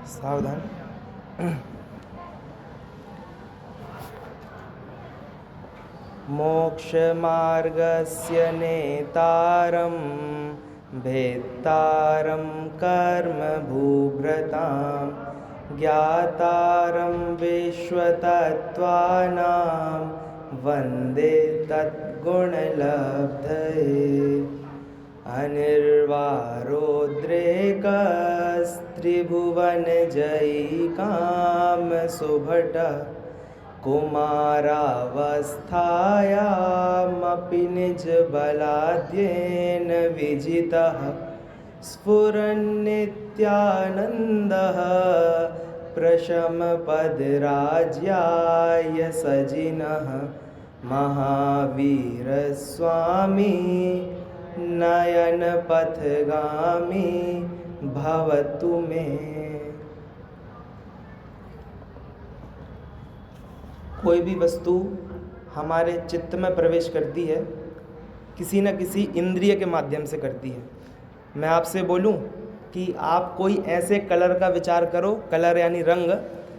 सावधान। मोक्षमार्गस्य नेतारं भेत्तारं कर्मभूभृतां ज्ञातारं विश्वतत्त्वानां वन्दे तद्गुणलब्धये। अनिर्वारोद्रेकस्त्रिभुवनजयी कामसुभटः कुमारावस्थायामपि निजबलाद्येन विजितः स्फुरन्नित्यानन्दः प्रशमपदराज्याय सजिनः महावीरस्वामी नयनपथगामी भवतु मे। कोई भी वस्तु हमारे चित्त में प्रवेश करती है किसी न किसी इंद्रिय के माध्यम से करती है। मैं आपसे बोलूं कि आप कोई ऐसे कलर का विचार करो, कलर यानी रंग,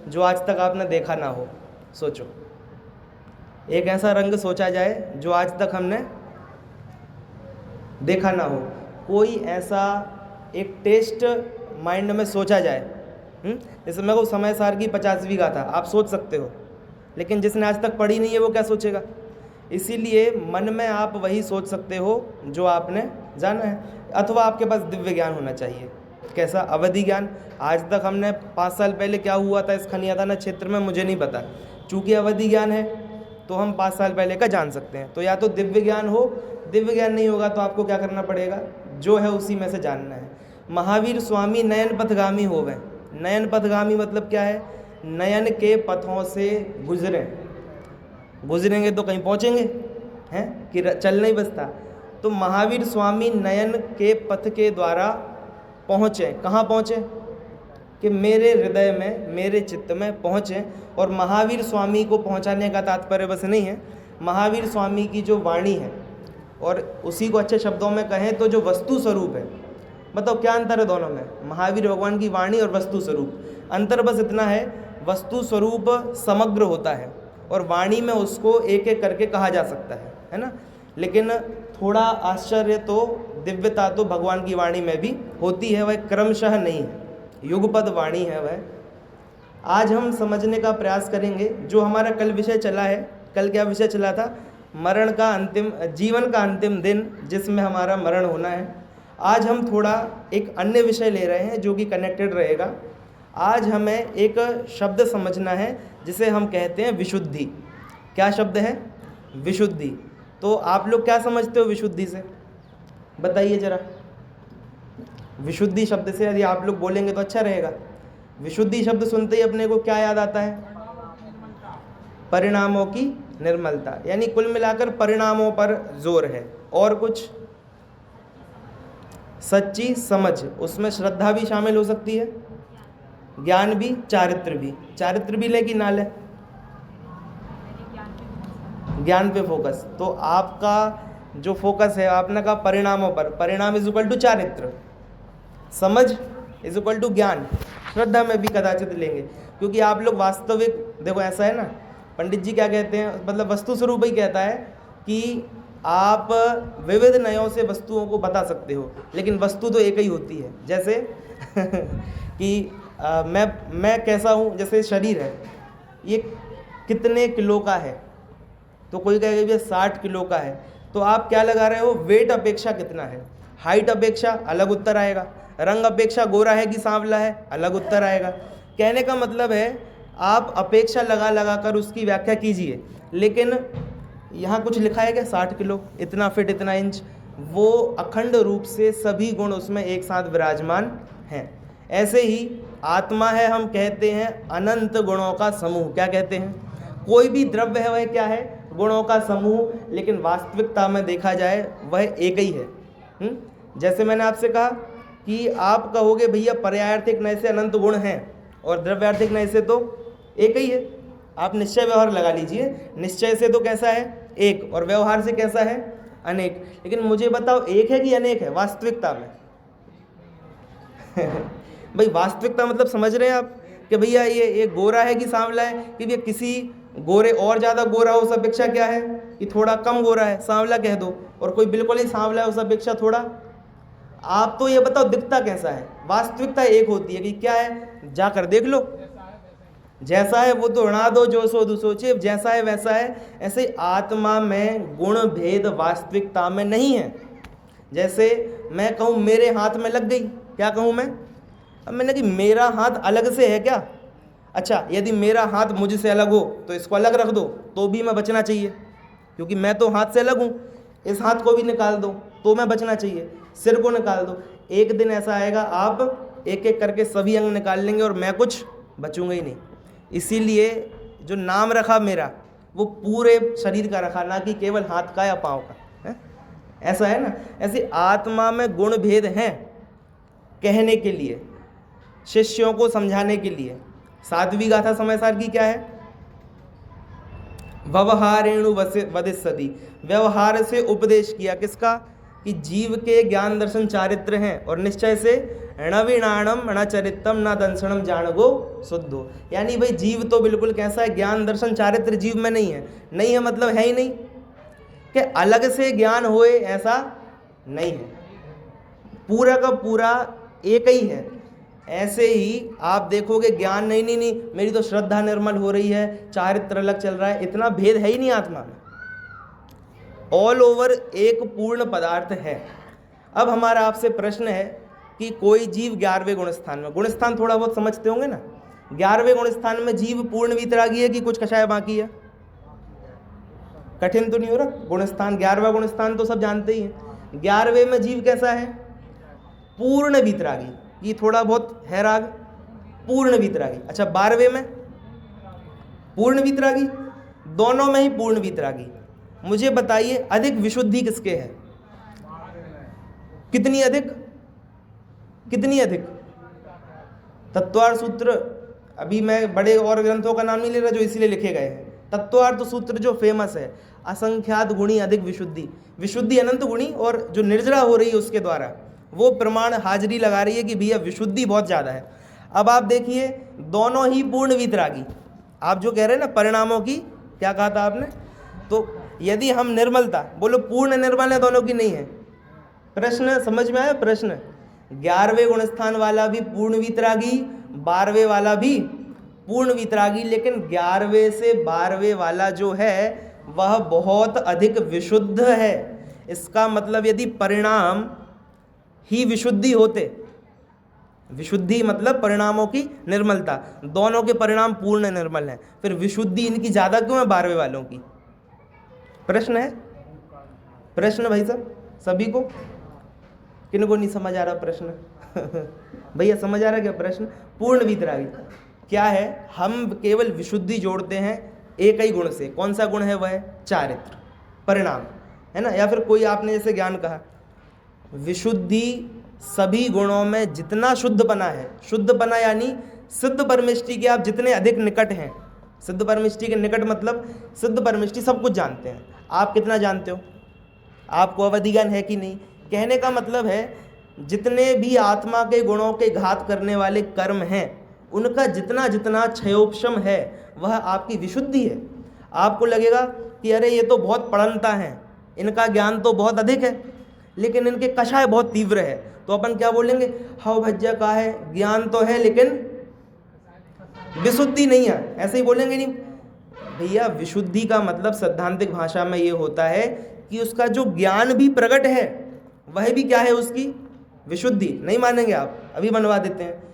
जो आज तक आपने देखा ना हो। सोचो, एक ऐसा रंग सोचा जाए जो आज तक हमने देखा ना हो। कोई ऐसा एक टेस्ट माइंड में सोचा जाए। जैसे मैं को समय सार की 50वीं गाथा आप सोच सकते हो, लेकिन जिसने आज तक पढ़ी नहीं है वो क्या सोचेगा। इसीलिए मन में आप वही सोच सकते हो जो आपने जाना है, अथवा आपके पास दिव्य ज्ञान होना चाहिए। कैसा? अवधि ज्ञान। आज तक हमने 5 साल पहले क्या हुआ था इस खनियादाना क्षेत्र में मुझे नहीं पता। चूँकि अवधि ज्ञान है तो हम 5 साल पहले का जान सकते हैं। तो या तो दिव्य ज्ञान हो, दिव्य ज्ञान नहीं होगा तो आपको क्या करना पड़ेगा, जो है उसी में से जानना है। महावीर स्वामी नयन पथगामी हो गए। नयन पथगामी मतलब क्या है? नयन के पथों से गुजरेंगे तो कहीं पहुँचेंगे, हैं कि चलना ही बसता। तो महावीर स्वामी नयन के पथ के द्वारा पहुँचे। कहाँ पहुँचे? कि मेरे हृदय में, मेरे चित्त में पहुँचे। और महावीर स्वामी को पहुँचाने का तात्पर्य बस नहीं है, महावीर स्वामी की जो वाणी है, और उसी को अच्छे शब्दों में कहें तो जो वस्तु स्वरूप है। बताओ क्या अंतर है दोनों में? महावीर भगवान की वाणी और वस्तु स्वरूप। अंतर बस इतना है, वस्तु स्वरूप समग्र होता है और वाणी में उसको एक एक करके कहा जा सकता है ना। लेकिन थोड़ा आश्चर्य तो, दिव्यता तो भगवान की वाणी में भी होती है, वह क्रमशः नहीं है, युगपद वाणी है वह। आज हम समझने का प्रयास करेंगे जो हमारा कल विषय चला है। कल क्या विषय चला था? मरण का अंतिम, जीवन का अंतिम दिन जिसमें हमारा मरण होना है। आज हम थोड़ा एक अन्य विषय ले रहे हैं जो कि कनेक्टेड रहेगा। आज हमें एक शब्द समझना है जिसे हम कहते हैं विशुद्धि। क्या शब्द है? विशुद्धि। तो आप लोग क्या समझते हो विशुद्धि से? बताइए जरा। विशुद्धि शब्द से यदि आप लोग बोलेंगे तो अच्छा रहेगा। विशुद्धि शब्द सुनते ही अपने को क्या याद आता है? परिणामों की निर्मलता, यानी कुल मिलाकर परिणामों पर जोर है। और कुछ? सच्ची समझ, उसमें श्रद्धा भी शामिल हो सकती है, ज्ञान भी, चारित्र भी। चारित्र भी ले कि ना ले? ज्ञान पे फोकस। तो आपका जो फोकस है, आपने कहा परिणामों पर, परिणाम इज इक्वल टू चारित्र, समझ इज इक्वल टू ज्ञान। श्रद्धा में भी कदाचित लेंगे, क्योंकि आप लोग वास्तविक, देखो ऐसा है ना, पंडित जी क्या कहते हैं, मतलब वस्तु स्वरूप ही कहता है कि आप विविध नयों से वस्तुओं को बता सकते हो, लेकिन वस्तु तो एक ही होती है। जैसे कि मैं कैसा हूँ, जैसे शरीर है, ये कितने किलो का है, तो कोई कहेगा भैया 60 किलो का है, तो आप क्या लगा रहे हो? वेट अपेक्षा कितना है। हाइट अपेक्षा अलग उत्तर आएगा, रंग अपेक्षा गोरा है कि सांवला है अलग उत्तर आएगा। कहने का मतलब है आप अपेक्षा लगा कर उसकी व्याख्या कीजिए, लेकिन यहाँ कुछ लिखा है क्या? 60 किलो, इतना फिट, इतना इंच, वो अखंड रूप से सभी गुण उसमें एक साथ विराजमान हैं। ऐसे ही आत्मा है, हम कहते हैं अनंत गुणों का समूह। क्या कहते हैं? कोई भी द्रव्य है वह क्या है? गुणों का समूह, लेकिन वास्तविकता में देखा जाए वह एक ही है। जैसे मैंने आपसे कहा कि आप कहोगे भैया पर्यायार्थिक नय से अनंत गुण हैं और द्रव्यार्थिक नय से तो एक ही है। आप निश्चय व्यवहार लगा लीजिए, निश्चय से तो कैसा है? एक, और व्यवहार से कैसा है? अनेक। लेकिन मुझे बताओ एक है कि अनेक है वास्तविकता में? भाई वास्तविकता मतलब समझ रहे हैं आप कि भैया ये गोरा है कि सांवला है, कि भैया किसी गोरे और ज़्यादा गोरा हो उस अपेक्षा क्या है कि थोड़ा कम गोरा है, सांवला कह दो, और कोई बिल्कुल ही सांवला है उस अपेक्षा थोड़ा। आप तो ये बताओ दिखता कैसा है। वास्तविकता एक होती है कि क्या है, जाकर देख लो, जैसा है वो तो उड़ा दो जो सो सोचे, जैसा है वैसा है। ऐसे आत्मा में गुण भेद वास्तविकता में नहीं है। जैसे मैं कहूँ मेरे हाथ में लग गई, क्या कहूँ मैं, अब मैंने कि मेरा हाथ अलग से है क्या, अच्छा यदि मेरा हाथ मुझसे अलग हो तो इसको अलग रख दो तो भी मैं बचना चाहिए, क्योंकि मैं तो हाथ से अलग हूँ। इस हाथ को भी निकाल दो तो मैं बचना चाहिए, सिर को निकाल दो। एक दिन ऐसा आएगा आप एक एक करके सभी अंग निकाल लेंगे और मैं कुछ बचूंगा ही नहीं। इसीलिए जो नाम रखा मेरा वो पूरे शरीर का रखा, ना कि केवल हाथ का या पाँव का है? ऐसा है ना। ऐसे आत्मा में गुण भेद हैं कहने के लिए, शिष्यों को समझाने के लिए। सातवीं गाथा समय सार की क्या है, व्यवहारेणु वदिष्यति, व्यवहार से उपदेश किया, किसका, कि जीव के ज्ञान दर्शन चारित्र हैं, और निश्चय से णविणाणम णचरितम न दंसनम जानगो शुद्धो। यानी भाई जीव तो बिल्कुल कैसा है, ज्ञान दर्शन चारित्र जीव में नहीं है। नहीं है मतलब है ही नहीं, कि अलग से ज्ञान होए ऐसा नहीं है, पूरा का पूरा एक ही है। ऐसे ही आप देखोगे ज्ञान नहीं मेरी तो श्रद्धा निर्मल हो रही है, चारित्र अलग चल रहा है, इतना भेद है ही नहीं आत्मा में। ऑल ओवर एक पूर्ण पदार्थ है। अब हमारा आपसे प्रश्न है कि कोई जीव 11वें गुणस्थान में, गुणस्थान थोड़ा बहुत समझते होंगे ना, 11वें गुणस्थान में जीव पूर्ण वीतरागी है कि कुछ कषाय बाकी है, कठिन तो नहीं हो रहा। गुणस्थान 11वां गुणस्थान तो सब जानते ही हैं। 11वें में जीव कैसा है, पूर्ण वीतरागी, ये थोड़ा बहुत है राग, पूर्ण वीतरागी। अच्छा 12वें में पूर्ण वीतरागी, दोनों में ही पूर्ण वीतरागी। मुझे बताइए अधिक विशुद्धि किसके है, कितनी अधिक, कितनी अधिक। तत्वार्थ सूत्र, अभी मैं बड़े और ग्रंथों का नाम नहीं ले रहा जो इसीलिए लिखे गए हैं, तत्वार्थ सूत्र जो फेमस है, असंख्यात गुणी अधिक विशुद्धि, विशुद्धि अनंत गुणी, और जो निर्जरा हो रही है उसके द्वारा वो प्रमाण हाजिरी लगा रही है कि भैया विशुद्धि बहुत ज़्यादा है। अब आप देखिए दोनों ही पूर्ण वीतरागी। आप जो कह रहे हैं ना परिणामों की, क्या कहा था आपने, तो यदि हम निर्मलता बोलो पूर्ण निर्मल है, दोनों की नहीं है। प्रश्न समझ में आया, प्रश्न 11वें गुणस्थान वाला भी पूर्ण वीतरागी, 12वें वाला भी पूर्ण वीतरागी, लेकिन 11वें से 12वें वाला जो है वह बहुत अधिक विशुद्ध है। इसका मतलब यदि परिणाम ही विशुद्धि होते, विशुद्धि मतलब परिणामों की निर्मलता, दोनों के परिणाम पूर्ण निर्मल हैं, फिर विशुद्धि इनकी ज़्यादा क्यों है 12वें वालों की। प्रश्न है, प्रश्न भाई साहब सभी को, किनको नहीं समझ आ रहा प्रश्न भैया समझ आ रहा क्या प्रश्न। पूर्ण वीतरागी क्या है, हम केवल विशुद्धि जोड़ते हैं एक ही गुण से, कौन सा गुण है वह है चारित्र, परिणाम है ना। या फिर कोई आपने जैसे ज्ञान कहा, विशुद्धि सभी गुणों में जितना शुद्धपना है, शुद्धपना यानी सिद्ध परमिष्टि के आप जितने अधिक निकट हैं, सिद्ध परमिष्टि के निकट मतलब सिद्ध परमिष्टि सब कुछ जानते हैं, आप कितना जानते हो, आपको अवधि ज्ञान है कि नहीं। कहने का मतलब है जितने भी आत्मा के गुणों के घात करने वाले कर्म हैं उनका जितना जितना क्षयोपशम है वह आपकी विशुद्धि है। आपको लगेगा कि अरे ये तो बहुत पढ़नता है, इनका ज्ञान तो बहुत अधिक है, लेकिन इनके कषाय बहुत तीव्र है, तो अपन क्या बोलेंगे, हव भज्जा का है, ज्ञान तो है लेकिन विशुद्धि नहीं है, ऐसे ही बोलेंगे नहीं भैया। विशुद्धि का मतलब सैद्धांतिक भाषा में ये होता है कि उसका जो ज्ञान भी प्रकट है वह भी क्या है, उसकी विशुद्धि। नहीं मानेंगे आप, अभी बनवा देते हैं।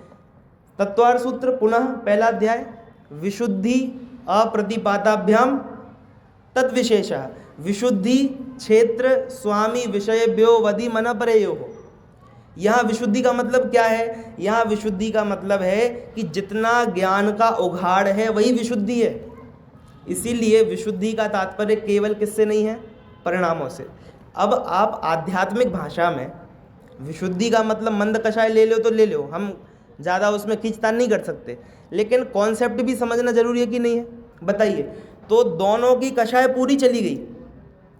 तत्वार्थ सूत्र पुनः पहला अध्याय, विशुद्धि अप्रतिपाताभ्याम तद्विशेषः, विशुद्धि क्षेत्र स्वामी विषयभ्यो वधि मन परेयो। यहाँ विशुद्धि का मतलब क्या है, यहाँ विशुद्धि का मतलब है कि जितना ज्ञान का उघाड़ है वही विशुद्धि है। इसीलिए विशुद्धि का तात्पर्य केवल किससे नहीं है, परिणामों से। अब आप आध्यात्मिक भाषा में विशुद्धि का मतलब मंद कषाय ले लो तो ले लो, हम ज़्यादा उसमें खींचतान नहीं कर सकते, लेकिन कॉन्सेप्ट भी समझना जरूरी है कि नहीं है, बताइए। तो दोनों की कषाय पूरी चली गई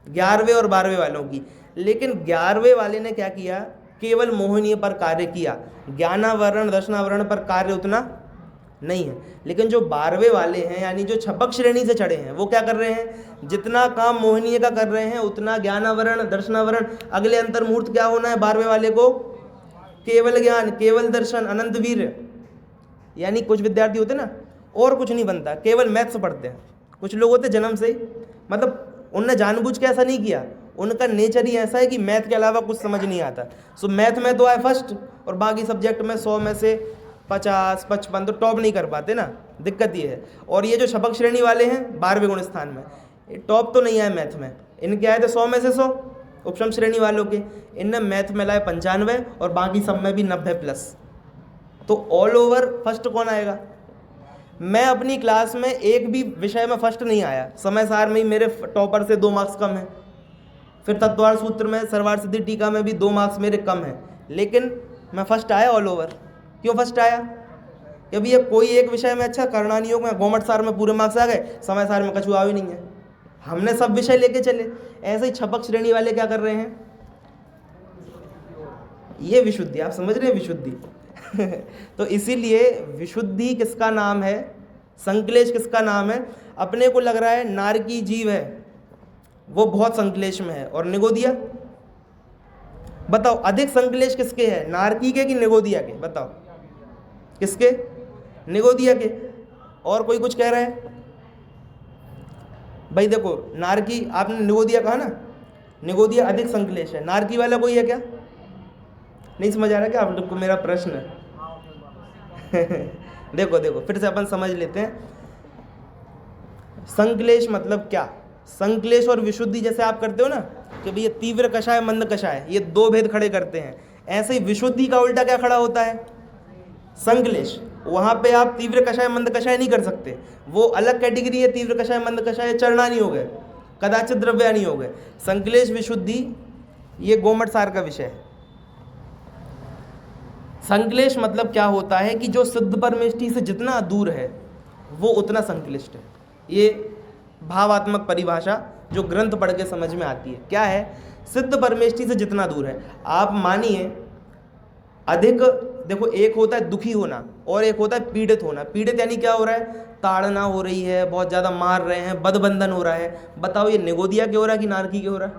11वें और 12वें वालों की, लेकिन 11वें वाले ने क्या किया, केवल मोहिनीय पर कार्य किया, ज्ञानावरण दर्शनावरण पर कार्य उतना नहीं है। लेकिन जो 12वें वाले हैं यानी जो छपक श्रेणी से चढ़े हैं वो क्या कर रहे हैं, जितना काम मोहिनीय का कर रहे हैं उतना ज्ञानावरण दर्शनावरण, अगले अंतर्मूर्त क्या होना है 12वें वाले को, केवल ज्ञान केवल दर्शन अनंत वीर। यानी कुछ विद्यार्थी होते ना और कुछ नहीं बनता, केवल मैथ्स पढ़ते हैं। कुछ लोग होते जन्म से ही, मतलब उनने जानबूझ के ऐसा नहीं किया, उनका नेचर ही ऐसा है कि मैथ के अलावा कुछ समझ नहीं आता। सो मैथ में तो आए फर्स्ट और बाकी सब्जेक्ट में 100 में से 50 55 तो टॉप नहीं कर पाते ना, दिक्कत ये है। और ये जो छपक श्रेणी वाले हैं 12वें गुण स्थान में, ये टॉप तो नहीं आए मैथ में, इनके आए थे 100 में से 100 उपशम श्रेणी वालों के, इनने मैथ में लाए 95 और बाकी सब में भी 90+। तो ऑल ओवर फर्स्ट कौन आएगा? मैं अपनी क्लास में एक भी विषय में फर्स्ट नहीं आया, समय सार में ही मेरे टॉपर से 2 मार्क्स कम हैं, फिर तत्वार सूत्र में सर्वार सिद्धि टीका में भी 2 मार्क्स मेरे कम हैं, लेकिन मैं फर्स्ट आया ऑल ओवर। क्यों फर्स्ट आया? कि अभी ये कोई एक विषय में अच्छा करना नहीं होगा, गवर्नमेंट सार में पूरे मार्क्स आ गए, समय सार में कछु आ ही नहीं है, हमने सब विषय लेके चले। ऐसे ही छपक श्रेणी वाले क्या कर रहे हैं, ये विशुद्धि, आप समझ रहे हैं विशुद्धि तो इसीलिए विशुद्धि किसका नाम है, संक्लेश किसका नाम है? अपने को लग रहा है नारकी जीव है वो बहुत संक्लेश में है, और निगोदिया बताओ अधिक संक्लेश किसके है, नारकी के कि निगोदिया के? बताओ किसके? निगोदिया के। और कोई कुछ कह रहा है? भाई देखो नारकी, आपने निगोदिया कहा ना, निगोदिया अधिक संक्लेश है, नारकी वाला कोई है क्या? नहीं समझ आ रहा क्या आप लोग को मेरा प्रश्न? देखो देखो फिर से अपन समझ लेते हैं, संक्लेश मतलब क्या। संक्लेश और विशुद्धि जैसे आप करते हो ना कि भाई ये तीव्र कषाय मंद कषाय, ये 2 भेद खड़े करते हैं, ऐसे ही विशुद्धि का उल्टा क्या खड़ा होता है, संक्लेश। वहां पे आप तीव्र कषाय मंद कषाय नहीं कर सकते, वो अलग कैटेगरी है, तीव्र कषाय मंद कषाय चरना नहीं हो गए, कदाचित द्रव्य नहीं हो गए। संक्लेश विशुद्धि ये गोमट सार का विषय है। संक्लेश मतलब क्या होता है कि जो सिद्ध परमेष्टि से जितना दूर है वो उतना संक्लिष्ट है। ये भावात्मक परिभाषा जो ग्रंथ पढ़ के समझ में आती है। क्या है? सिद्ध परमेष्टि से जितना दूर है। आप मानिए अधिक, देखो एक होता है दुखी होना और एक होता है पीड़ित होना। पीड़ित यानी क्या हो रहा है, ताड़ना हो रही है, बहुत ज़्यादा मार रहे हैं, बदबंधन हो रहा है। बताओ ये निगोदिया के हो रहा है कि नारकी के हो रहा है?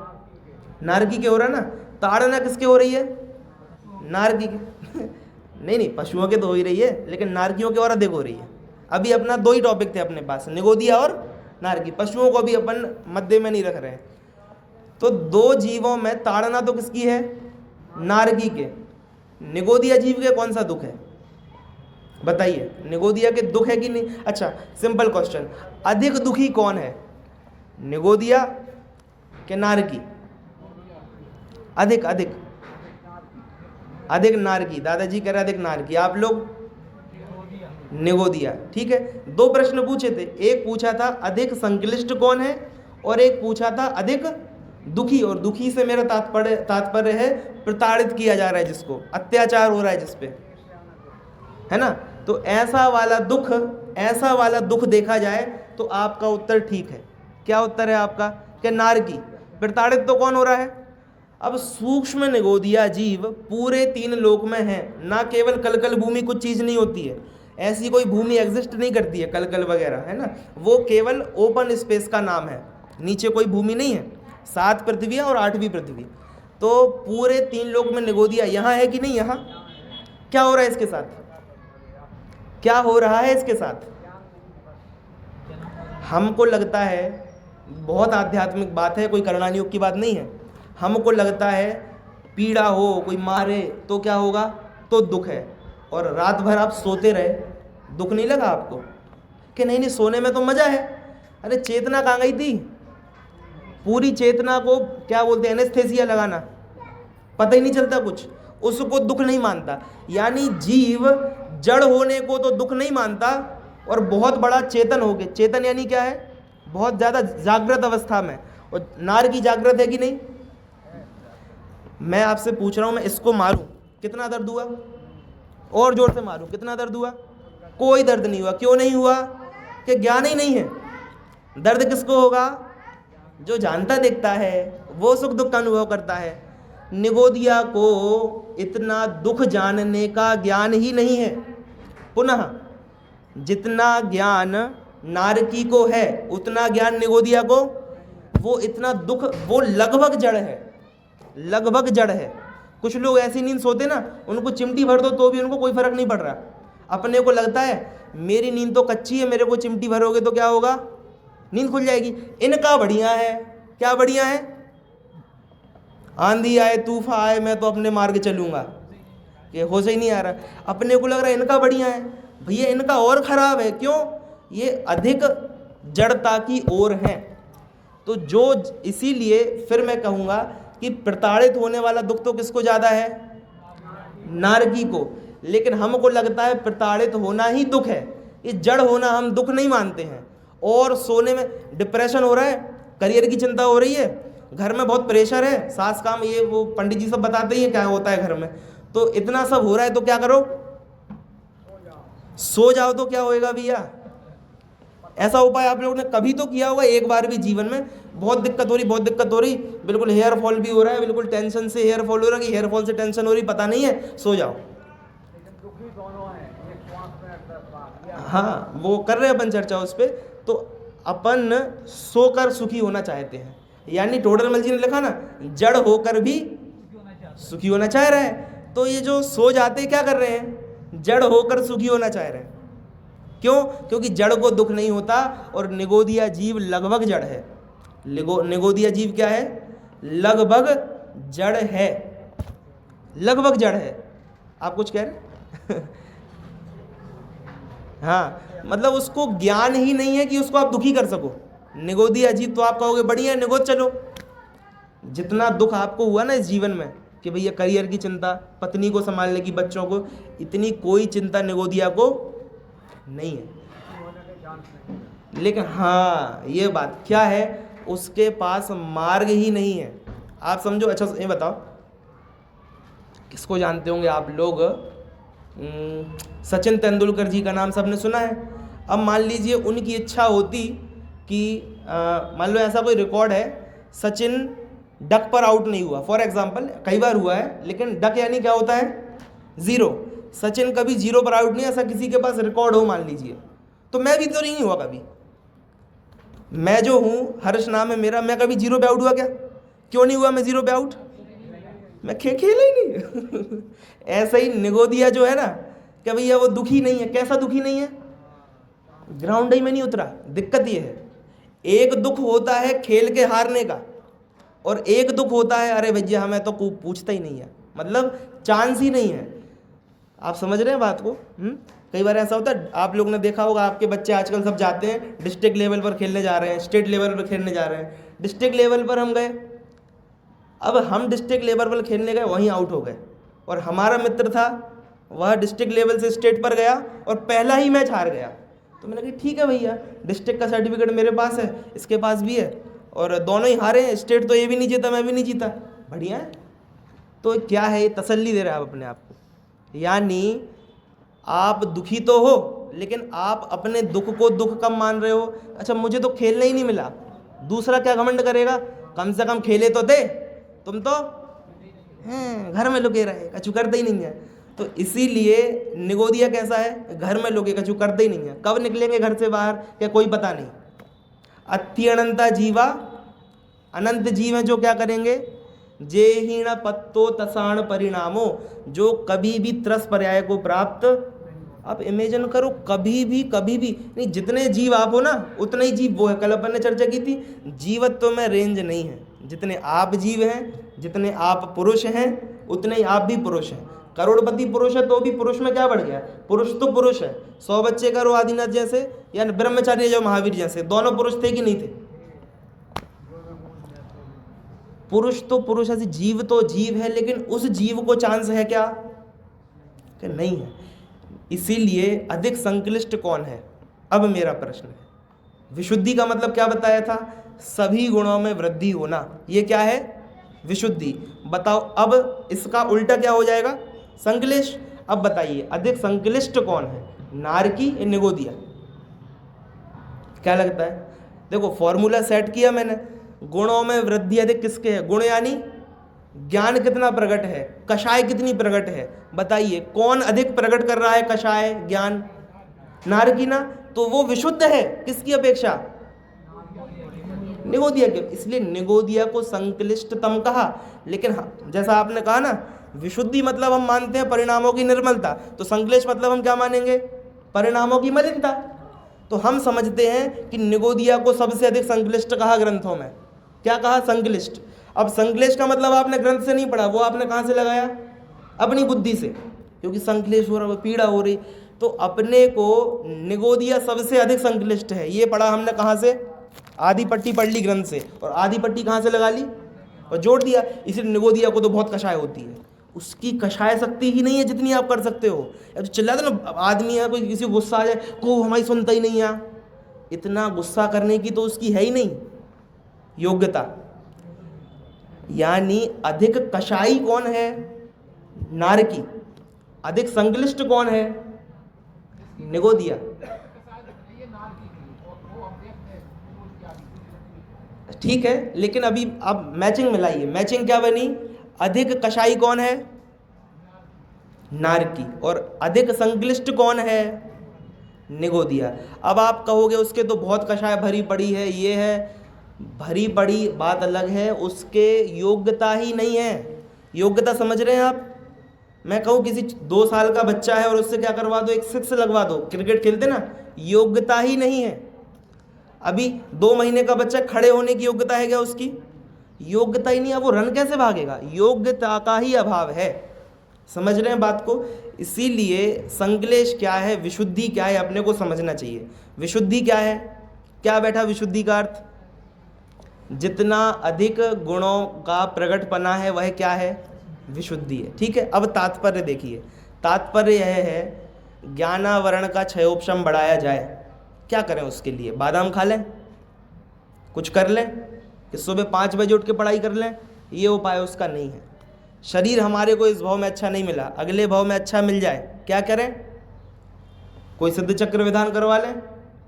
नारकी के हो रहा है ना। ताड़ना किसके हो रही है? नारकी के नहीं पशुओं के तो हो ही रही है, लेकिन नारकियों के और अधिक हो रही है। अभी अपना 2 ही टॉपिक थे अपने पास, निगोदिया और नारकी। पशुओं को भी अपन मध्य में नहीं रख रहे हैं। तो 2 जीवों में ताड़ना तो किसकी है? नारकी के। निगोदिया जीव के कौन सा दुख है बताइए? निगोदिया के दुख है कि नहीं? अच्छा सिंपल क्वेश्चन, अधिक दुखी कौन है, निगोदिया के नारकी? अधिक अधिक अधिक नारकी। दादाजी कह रहे अधिक नारकी, आप लोग निगोदिया। ठीक है, 2 प्रश्न पूछे थे, एक पूछा था अधिक संक्लिष्ट कौन है और एक पूछा था अधिक दुखी। और दुखी से मेरा तात्पर्य है प्रताड़ित किया जा रहा है जिसको, अत्याचार हो रहा है जिसपे, है ना। तो ऐसा वाला दुख देखा जाए तो आपका उत्तर ठीक है। क्या उत्तर है आपका? कि नारकी। प्रताड़ित तो कौन हो रहा है? अब सूक्ष्म निगोदिया जीव पूरे 3 लोक में है ना, केवल कलकल भूमि कुछ चीज नहीं होती है, ऐसी कोई भूमि एग्जिस्ट नहीं करती है कलकल वगैरह, है ना। वो केवल ओपन स्पेस का नाम है, नीचे कोई भूमि नहीं है। 7 पृथ्वी और 8वीं पृथ्वी, तो पूरे 3 लोक में निगोदिया यहाँ है कि नहीं? यहाँ क्या हो रहा है इसके साथ? क्या हो रहा है इसके साथ? हमको लगता है बहुत आध्यात्मिक बात है, कोई करणानी योग की बात नहीं है। हमको लगता है पीड़ा हो, कोई मारे तो क्या होगा? तो दुख है। और रात भर आप सोते रहे, दुख नहीं लगा आपको? कि नहीं सोने में तो मजा है। अरे चेतना कहाँ गई थी? पूरी चेतना को क्या बोलते हैं, एनेस्थेसिया लगाना, पता ही नहीं चलता कुछ, उसको दुख नहीं मानता। यानी जीव जड़ होने को तो दुख नहीं मानता और बहुत बड़ा चेतन हो गए। चेतन यानी क्या है? बहुत ज़्यादा जागृत अवस्था में। और नार की जागृत है कि नहीं? मैं आपसे पूछ रहा हूँ, मैं इसको मारूं कितना दर्द हुआ? और जोर से मारूं कितना दर्द हुआ? कोई दर्द नहीं हुआ। क्यों नहीं हुआ? कि ज्ञान ही नहीं है। दर्द किसको होगा? जो जानता देखता है, वो सुख दुख का अनुभव करता है। निगोदिया को इतना दुख जानने का ज्ञान ही नहीं है। पुनः जितना ज्ञान नारकी को है उतना ज्ञान निगोदिया को, वो इतना दुख, वो लगभग जड़ है, लगभग जड़ है। कुछ लोग ऐसी नींद सोते ना, उनको चिमटी भर दो तो भी उनको कोई फर्क नहीं पड़ रहा। अपने को लगता है मेरी नींद तो कच्ची है, मेरे को चिमटी भरोगे तो क्या होगा, नींद खुल जाएगी। इनका बढ़िया है। क्या बढ़िया है? आंधी आए तूफान आए मैं तो अपने मार्ग चलूंगा, ये होश ही नहीं आ रहा। अपने को लग रहा है इनका बढ़िया है, भैया इनका और खराब है। क्यों? ये अधिक जड़ता की ओर हैं। तो जो, इसीलिए फिर मैं कहूँगा कि प्रताड़ित होने वाला दुख तो किसको ज़्यादा है? नारकी को। लेकिन हमको लगता है प्रताड़ित होना ही दुख है, ये जड़ होना हम दुख नहीं मानते हैं। और सोने में डिप्रेशन हो रहा है, करियर की चिंता हो रही है, घर में बहुत प्रेशर है, सास काम ये वो, पंडित जी सब बताते ही है क्या होता है घर में। तो इतना सब हो रहा है तो क्या करो? सो जाओ। तो क्या होएगा भैया? ऐसा उपाय आप लोगों ने कभी तो किया होगा एक बार भी जीवन में। बहुत दिक्कत हो रही, बहुत दिक्कत हो रही, बिल्कुल हेयर फॉल भी हो रहा है, बिल्कुल टेंशन से हेयर फॉल हो रहा है कि हेयर फॉल से टेंशन हो रही, पता नहीं है, सो जाओ। हाँ, वो कर रहे हैं अपन चर्चा उस पर। तो अपन सोकर सुखी होना चाहते हैं, यानी टोडरमल जी ने लिखा ना, जड़ होकर भी सुखी होना चाह रहा है। तो ये जो सो जाते क्या कर रहे हैं? जड़ होकर सुखी होना चाह रहे हैं। क्यों? क्योंकि जड़ को दुख नहीं होता। और निगोदिया जीव लगभग जड़ है। निगोदिया जीव क्या है? लगभग जड़ है, लगभग जड़ है। आप कुछ कह रहे? हाँ, मतलब उसको ज्ञान ही नहीं है कि उसको आप दुखी कर सको। निगोदिया जीव तो आप कहोगे बढ़िया है, निगोद चलो। जितना दुख आपको हुआ ना इस जीवन में कि भैया करियर की चिंता, पत्नी को संभालने की, बच्चों को, इतनी कोई चिंता निगोदिया को नहीं है। लेकिन हाँ, ये बात क्या है, उसके पास मार्ग ही नहीं है। आप समझो। अच्छा ये बताओ, किसको जानते होंगे आप लोग? सचिन तेंदुलकर जी का नाम सबने सुना है। अब मान लीजिए उनकी इच्छा होती कि मान लो ऐसा कोई रिकॉर्ड है, सचिन डक पर आउट नहीं हुआ, फॉर एग्जांपल, कई बार हुआ है, लेकिन डक यानी क्या होता है? जीरो। सचिन कभी जीरो पर आउट नहीं, ऐसा किसी के पास रिकॉर्ड हो मान लीजिए। तो मैं भी तो नहीं हुआ कभी। मैं जो हूँ, हर्ष नाम है मेरा, मैं कभी जीरो पे आउट हुआ क्या? क्यों नहीं हुआ मैं जीरो पे आउट? मैं खेला ही नहीं। ऐसा ही निगोदिया जो है ना, क्या भैया वो दुखी नहीं है। कैसा दुखी नहीं है? ग्राउंड ही में नहीं उतरा। दिक्कत ये है, एक दुख होता है खेल के हारने का, और एक दुख होता है अरे भैया हमें तो कोई पूछता ही नहीं है, मतलब चांस ही नहीं है। आप समझ रहे हैं बात को? कई बार ऐसा होता है, आप लोग ने देखा होगा, आपके बच्चे आजकल सब जाते हैं डिस्ट्रिक्ट लेवल पर खेलने जा रहे हैं, स्टेट लेवल पर खेलने जा रहे हैं। डिस्ट्रिक्ट लेवल पर हम गए, अब हम डिस्ट्रिक्ट लेवल पर खेलने गए, वहीं आउट हो गए। और हमारा मित्र था, वह डिस्ट्रिक्ट लेवल से स्टेट पर गया और पहला ही मैच हार गया। तो मैंने कहा ठीक है भैया, डिस्ट्रिक्ट का सर्टिफिकेट मेरे पास है, इसके पास भी है, और दोनों ही हारे हैं, स्टेट तो ये भी नहीं जीता, मैं भी नहीं जीता, बढ़िया है। तो क्या है, ये तसल्ली दे रहा है आप अपने आप को। यानी आप दुखी तो हो, लेकिन आप अपने दुख को दुख कम मान रहे हो। अच्छा मुझे तो खेलने ही नहीं मिला, दूसरा क्या घमंड करेगा? कम से कम खेले तो दे, तुम तो घर में लुके रहे, कछु करते ही नहीं है। तो इसीलिए निगोदिया कैसा है? घर में लुके, कछु करते ही नहीं है। कब निकलेंगे घर से बाहर क्या कोई पता नहीं। अत्यनंता जीवा, अनंत जीव हैं जो क्या करेंगे? जे हीण पत्तो तसाण परिणामो, जो कभी भी त्रस पर्याय को प्राप्त। आप इमेजिन करो, कभी भी नहीं, जितने जीव आप हो ना उतने ही जीव वो है। कल अपन ने चर्चा की थी, जीवत्व में रेंज नहीं है। जितने आप जीव हैं, जितने आप पुरुष हैं, उतने ही आप भी पुरुष हैं। करोड़पति पुरुष है तो भी पुरुष में क्या बढ़ गया? पुरुष तो पुरुष है। 100 बच्चे करो आदिनाथ जैसे, या ब्रह्मचारी जो महावीर जैसे, दोनों पुरुष थे कि नहीं थे? पुरुष तो पुरुष है, जीव तो जीव है, लेकिन उस जीव को चांस है क्या? कि नहीं है। इसीलिए अधिक संक्लिष्ट कौन है? अब मेरा प्रश्न है, विशुद्धि का मतलब क्या बताया था? सभी गुणों में वृद्धि होना, ये क्या है? विशुद्धि। बताओ अब इसका उल्टा क्या हो जाएगा? संक्लिष्ट। अब बताइए अधिक संक्लिष्ट कौन है, नारकी या निगोदिया? क्या लगता है? देखो फॉर्मूला सेट किया मैंने, गुणों में वृद्धि अधिक किसके है? गुण यानी ज्ञान कितना प्रकट है, कषाय कितनी प्रकट है, बताइए कौन अधिक प्रकट कर रहा है कषाय ज्ञान? नारकी ना। तो वो विशुद्ध है किसकी अपेक्षा? निगोदिया के। इसलिए निगोदिया को संक्लिष्टतम कहा। लेकिन हाँ, जैसा आपने कहा ना, विशुद्धि मतलब हम मानते हैं परिणामों की निर्मलता, तो संक्लिष्ट मतलब हम क्या मानेंगे? परिणामों की मलिनता। तो हम समझते हैं कि निगोदिया को सबसे अधिक संक्लिष्ट कहा ग्रंथों में। क्या कहा? संक्लिष्ट। अब संक्लेश का मतलब आपने ग्रंथ से नहीं पढ़ा, वो आपने कहाँ से लगाया? अपनी बुद्धि से, क्योंकि संक्लेश हो रहा, पीड़ा हो रही, तो अपने को निगोदिया सबसे अधिक संक्लिष्ट है, ये पढ़ा हमने कहाँ से? आधी पट्टी पढ़ ली ग्रंथ से, और आधी पट्टी कहाँ से लगा ली? और जोड़ दिया। इसलिए निगोदिया को तो बहुत कषाय होती है, उसकी कषाय शक्ति ही नहीं है जितनी आप कर सकते हो। अब तो चिल्ला दो ना, आदमी है, कोई किसी को गुस्सा आ जाए, को हमारी सुनता ही नहीं है, इतना गुस्सा करने की तो उसकी है ही नहीं योग्यता। यानी अधिक कषाई कौन है? नारकी। अधिक संक्लिष्ट कौन है? निगोदिया। ठीक है, लेकिन अभी आप मैचिंग मिलाइए। मैचिंग क्या बनी? अधिक कषाई कौन है? नारकी। और अधिक संक्लिष्ट कौन है? निगोदिया। अब आप कहोगे उसके तो बहुत कषाय भरी पड़ी है, ये है, भरी पड़ी बात अलग है, उसके योग्यता ही नहीं है। योग्यता समझ रहे हैं आप? मैं कहूँ किसी 2 साल का बच्चा है और उससे क्या करवा दो, एक 6 लगवा दो, क्रिकेट खेलते ना, योग्यता ही नहीं है। अभी 2 महीने का बच्चा, खड़े होने की योग्यता है क्या उसकी? योग्यता ही नहीं है, वो रन कैसे भागेगा? योग्यता का ही अभाव है। समझ रहे हैं बात को? इसीलिए संक्लेश क्या है, विशुद्धि क्या है, अपने को समझना चाहिए। विशुद्धि क्या है? क्या बैठा विशुद्धि का अर्थ? जितना अधिक गुणों का प्रकटपना है वह क्या है? विशुद्धि है। ठीक है, अब तात्पर्य देखिए। तात्पर्य यह है, ज्ञानावरण का क्षयोपशम बढ़ाया जाए। क्या करें उसके लिए? बादाम खा लें, कुछ कर लें, कि सुबह 5 बजे उठ के पढ़ाई कर लें, ये उपाय उसका नहीं है। शरीर हमारे को इस भाव में अच्छा नहीं मिला, अगले भाव में अच्छा मिल जाए, क्या करें? कोई सिद्ध चक्र विधान करवा लें,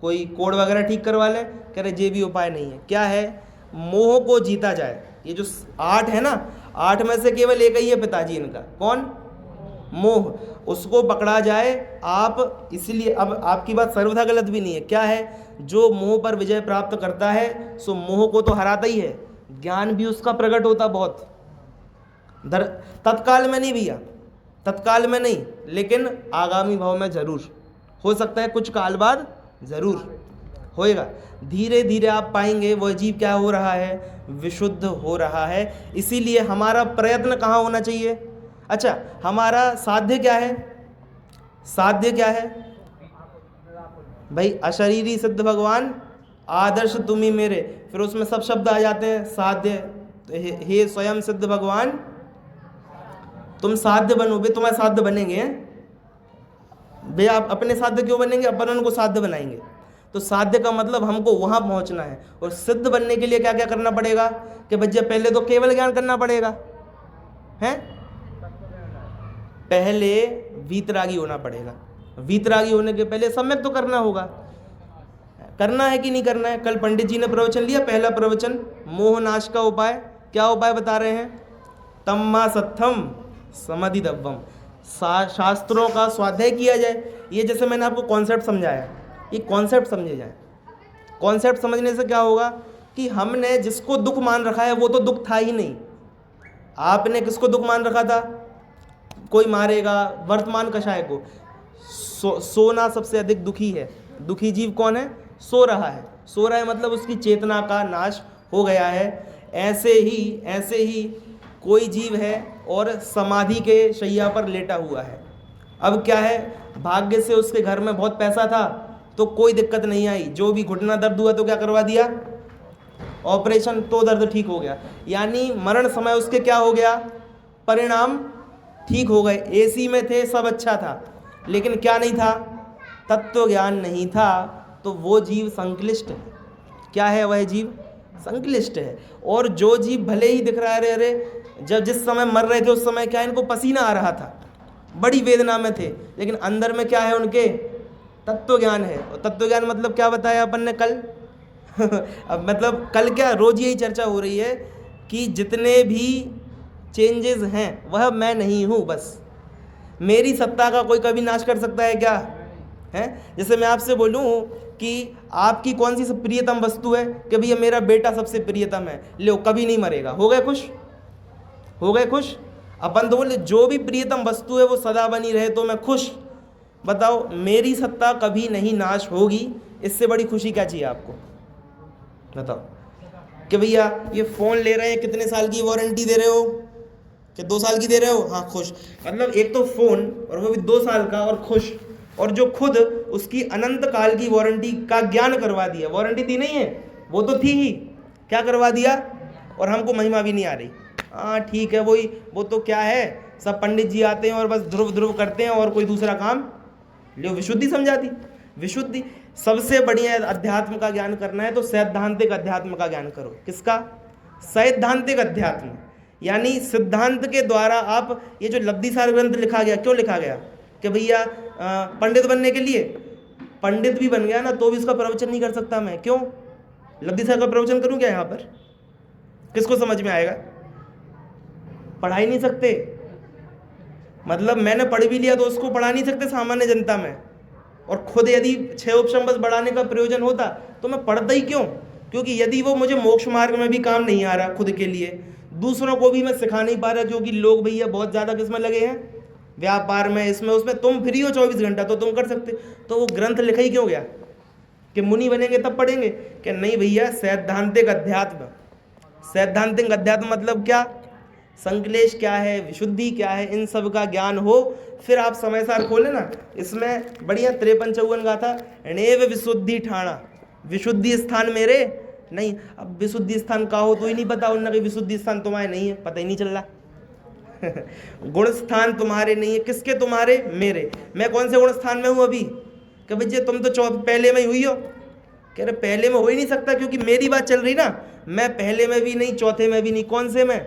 कोई कोड वगैरह ठीक करवा लें। कह रहे ये भी उपाय नहीं है। क्या है? मोह को जीता जाए। ये जो 8 है ना, 8 में से केवल एक ही है पिताजी इनका, कौन? मोह। उसको पकड़ा जाए आप। इसलिए अब आपकी बात सर्वथा गलत भी नहीं है। क्या है? जो मोह पर विजय प्राप्त करता है सो मोह को तो हराता ही है, ज्ञान भी उसका प्रकट होता बहुत। तत्काल में नहीं भैया, तत्काल में नहीं, लेकिन आगामी भाव में जरूर हो सकता है, कुछ काल बाद जरूर होएगा। धीरे धीरे आप पाएंगे वह जीव क्या हो रहा है? विशुद्ध हो रहा है। इसीलिए हमारा प्रयत्न कहाँ होना चाहिए? अच्छा, हमारा साध्य क्या है? साध्य क्या है भाई? अशरीरी सिद्ध भगवान, आदर्श तुम्ही मेरे, फिर उसमें सब शब्द आ जाते हैं साध्य। हे स्वयं सिद्ध भगवान, तुम साध्य बनो। बे तुम्हारे साध्य बनेंगे बे, आप अपने साध्य क्यों बनेंगे? अपन उनको साध्य बनाएंगे। तो साध्य का मतलब हमको वहां पहुंचना है। और सिद्ध बनने के लिए क्या क्या करना पड़ेगा? कि भैया पहले तो केवल ज्ञान करना पड़ेगा, हैं? पहले वीतरागी होना पड़ेगा। वीतरागी होने के पहले सम्यक तो करना होगा। करना है कि नहीं करना है? कल पंडित जी ने प्रवचन लिया, पहला प्रवचन मोहनाश का उपाय। क्या उपाय बता रहे हैं? तम्मा सत्थम समधिदव्वम। शास्त्रों का स्वाध्याय किया जाए। ये जैसे मैंने आपको कॉन्सेप्ट समझाया, ये कॉन्सेप्ट समझे जाए। कॉन्सेप्ट समझने से क्या होगा कि हमने जिसको दुख मान रखा है वो तो दुख था ही नहीं। आपने किसको दुख मान रखा था? कोई मारेगा, वर्तमान कषाय को। सोना सबसे अधिक दुखी है। दुखी जीव कौन है? सो रहा है। सो रहा है मतलब उसकी चेतना का नाश हो गया है। ऐसे ही कोई जीव है और समाधि के शैया पर लेटा हुआ है। अब क्या है? भाग्य से उसके घर में बहुत पैसा था तो कोई दिक्कत नहीं आई, जो भी घुटना दर्द हुआ तो क्या करवा दिया? ऑपरेशन, तो दर्द ठीक हो गया। यानी मरण समय उसके क्या हो गया? परिणाम ठीक हो गए। एसी में थे, सब अच्छा था, लेकिन क्या नहीं था? तत्व ज्ञान नहीं था। तो वो जीव संक्लिष्ट है। क्या है वह जीव? संक्लिष्ट है। और जो जीव भले ही दिख रहा है, अरे जब जिस समय मर रहे थे उस समय क्या इनको पसीना आ रहा था, बड़ी वेदना में थे, लेकिन अंदर में क्या है उनके? तत्व ज्ञान है। और तत्व ज्ञान मतलब क्या बताया अपन ने कल? अब मतलब कल क्या, रोज यही चर्चा हो रही है कि जितने भी चेंजेस हैं, वह मैं नहीं हूँ। बस मेरी सत्ता का कोई कभी नाश कर सकता है क्या? है? जैसे मैं आपसे बोलूँ कि आपकी कौन सी सब प्रियतम वस्तु है, कि भैया मेरा बेटा सबसे प्रियतम है, लो कभी नहीं मरेगा, हो गए खुश? हो गए खुश? अपन तो बोले जो भी प्रियतम वस्तु है वो सदा बनी रहे तो मैं खुश। बताओ, मेरी सत्ता कभी नहीं नाश होगी, इससे बड़ी खुशी क्या चाहिए आपको? बताओ कि भैया ये फ़ोन ले रहे हैं, कितने साल की वारंटी दे रहे हो? कि 2 साल की दे रहे हो? हाँ, खुश। मतलब एक तो फ़ोन और वो भी 2 साल का और खुश, और जो खुद उसकी अनंत काल की वारंटी का ज्ञान करवा दिया। वारंटी दी नहीं है, वो तो थी ही, क्या करवा दिया? और हमको महिमा भी नहीं आ रही। हाँ ठीक है, वही वो तो क्या है, सब पंडित जी आते हैं और बस ध्रुव ध्रुव करते हैं और कोई दूसरा काम लो। विशुद्धि समझा दी। विशुद्धि सबसे बढ़िया अध्यात्म का ज्ञान करना है तो सैद्धांतिक अध्यात्म का ज्ञान करो। किसका? सैद्धांतिक अध्यात्म, यानी सिद्धांत के द्वारा आप, ये जो लब्धिसार ग्रंथ लिखा गया, क्यों लिखा गया? कि भैया पंडित बनने के लिए। पंडित भी बन गया ना तो भी इसका प्रवचन नहीं कर सकता मैं, क्यों? लब्धिसार का प्रवचन करूं क्या यहाँ पर? किसको समझ में आएगा? पढ़ा ही नहीं सकते। मतलब मैंने पढ़ भी लिया तो उसको पढ़ा नहीं सकते सामान्य जनता में। और खुद यदि 6 उपशम बस बढ़ाने का प्रयोजन होता तो मैं पढ़ता ही क्यों? क्योंकि यदि वो मुझे मोक्ष मार्ग में भी काम नहीं आ रहा, खुद के लिए दूसरों को भी मैं सिखा नहीं पा रहा, जो कि लोग भैया बहुत ज़्यादा किसमें लगे हैं, व्यापार में, इसमें उसमें। तुम फ्री हो 24 घंटा तो तुम कर सकते, तो वो ग्रंथ लिखा ही क्यों गया? कि मुनि बनेंगे तब पढ़ेंगे? कि नहीं भैया, सैद्धांतिक अध्यात्म। सैद्धांतिक अध्यात्म मतलब क्या? संक्लेश क्या है, विशुद्धि क्या है, इन सब का ज्ञान हो, फिर आप समय सार खोले ना। इसमें बढ़िया 53-54 गाथा, णेव विशुद्धि ठाणा, विशुद्धि स्थान मेरे नहीं। अब विशुद्धि स्थान का हो तो ही नहीं पता उनका कि विशुद्धि स्थान तुम्हारे नहीं है, पता ही नहीं चल रहा। गुण स्थान तुम्हारे नहीं है, किसके? तुम्हारे, मेरे। मैं कौन से गुण स्थान में हूँ अभी? कि भैया तुम तो पहले में ही हुई हो। कह रहे पहले में हो ही नहीं सकता, क्योंकि मेरी बात चल रही ना। मैं पहले में भी नहीं, चौथे में भी नहीं। कौन से में?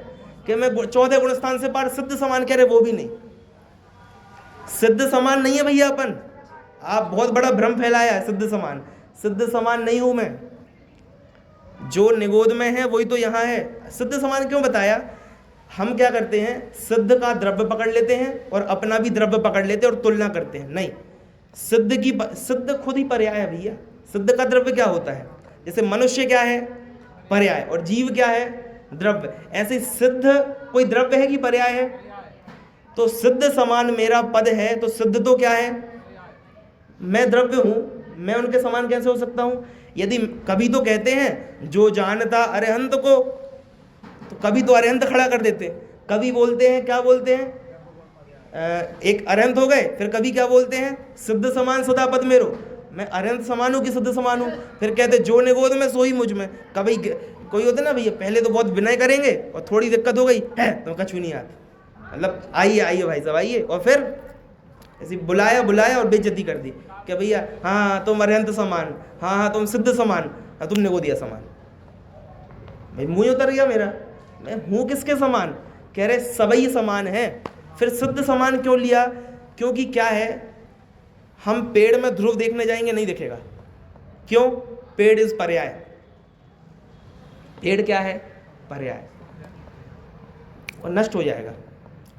कि मैं 14 गुण स्थान से पार सिद्ध समान। कह रहे वो भी नहीं, सिद्ध समान नहीं है भैया अपन। आप बहुत बड़ा भ्रम फैलाया है, सिद्ध समान। सिद्ध समान नहीं हूं मैं, जो निगोद में है वही तो यहाँ है। सिद्ध समान क्यों बताया? हम क्या करते हैं, सिद्ध का द्रव्य पकड़ लेते हैं और अपना भी द्रव्य पकड़ लेते हैं और तुलना करते हैं। नहीं, सिद्ध खुद ही पर्याय है भैया। सिद्ध का द्रव्य क्या होता है? जैसे मनुष्य क्या है? पर्याय। और जीव क्या है? द्रव्य। ऐसे सिद्ध कोई द्रव्य है कि पर्याय है? तो सिद्ध समान मेरा पद है, तो सिद्ध तो क्या है? मैं द्रव्य हूं, मैं उनके समान कैसे हो सकता हूं? यदि कभी तो कहते हैं जो जानता अरिहंत को, तो कभी तो अरिहंत खड़ा कर देते, कभी बोलते हैं, क्या बोलते हैं, एक अरिहंत हो गए, फिर कभी क्या बोलते हैं, सिद्ध समान सदा पद मेरो। मैं अरिहंत समान हूं कि सिद्ध समान हूं? फिर कहते जो निगोद में सोई मुझ में। कभी कोई होता ना भैया, पहले तो बहुत विनय करेंगे और थोड़ी दिक्कत हो गई है तो कछु नहीं आता, मतलब आइए आइए भाई साहब आइए, और फिर ऐसे बुलाया और बेइज्जती कर दी कि भैया हाँ तुम अरिहंत समान, हाँ तुम सिद्ध समान, हाँ तुम निगोदिया समान। भाई मुँह उतर गया मेरा, मैं हूँ किसके समान? कह रहे सभी समान है। फिर सिद्ध समान क्यों लिया? क्योंकि क्या है, हम पेड़ में ध्रुव देखने जाएंगे, नहीं दिखेगा। क्यों? पेड़ इज पर्याय। पेड़ क्या है? पर्याय, और नष्ट हो जाएगा।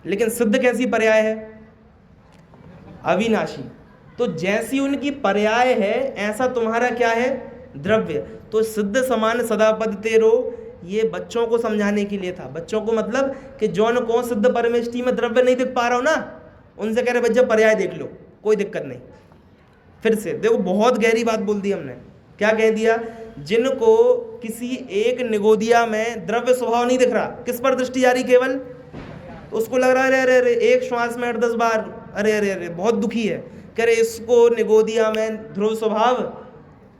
लेकिन सिद्ध कैसी पर्याय है? अविनाशी। तो जैसी उनकी पर्याय है ऐसा तुम्हारा क्या है? द्रव्य। तो सिद्ध समान सदा पद तेरो, ये बच्चों को समझाने के लिए था। बच्चों को मतलब कि जौन को सिद्ध परमेष्टि में द्रव्य नहीं देख पा रहा हो ना, उनसे कह रहे बच्चा पर्याय देख लो, कोई दिक्कत नहीं। फिर से देखो, बहुत गहरी बात बोल दी हमने। क्या कह दिया? जिनको किसी एक निगोदिया में द्रव्य स्वभाव नहीं दिख रहा, किस पर दृष्टि जा रही केवल, तो उसको लग रहा है अरे अरे एक श्वास में 8-10 बार अरे अरे अरे बहुत दुखी है। कह रहे इसको निगोदिया में ध्रुव स्वभाव,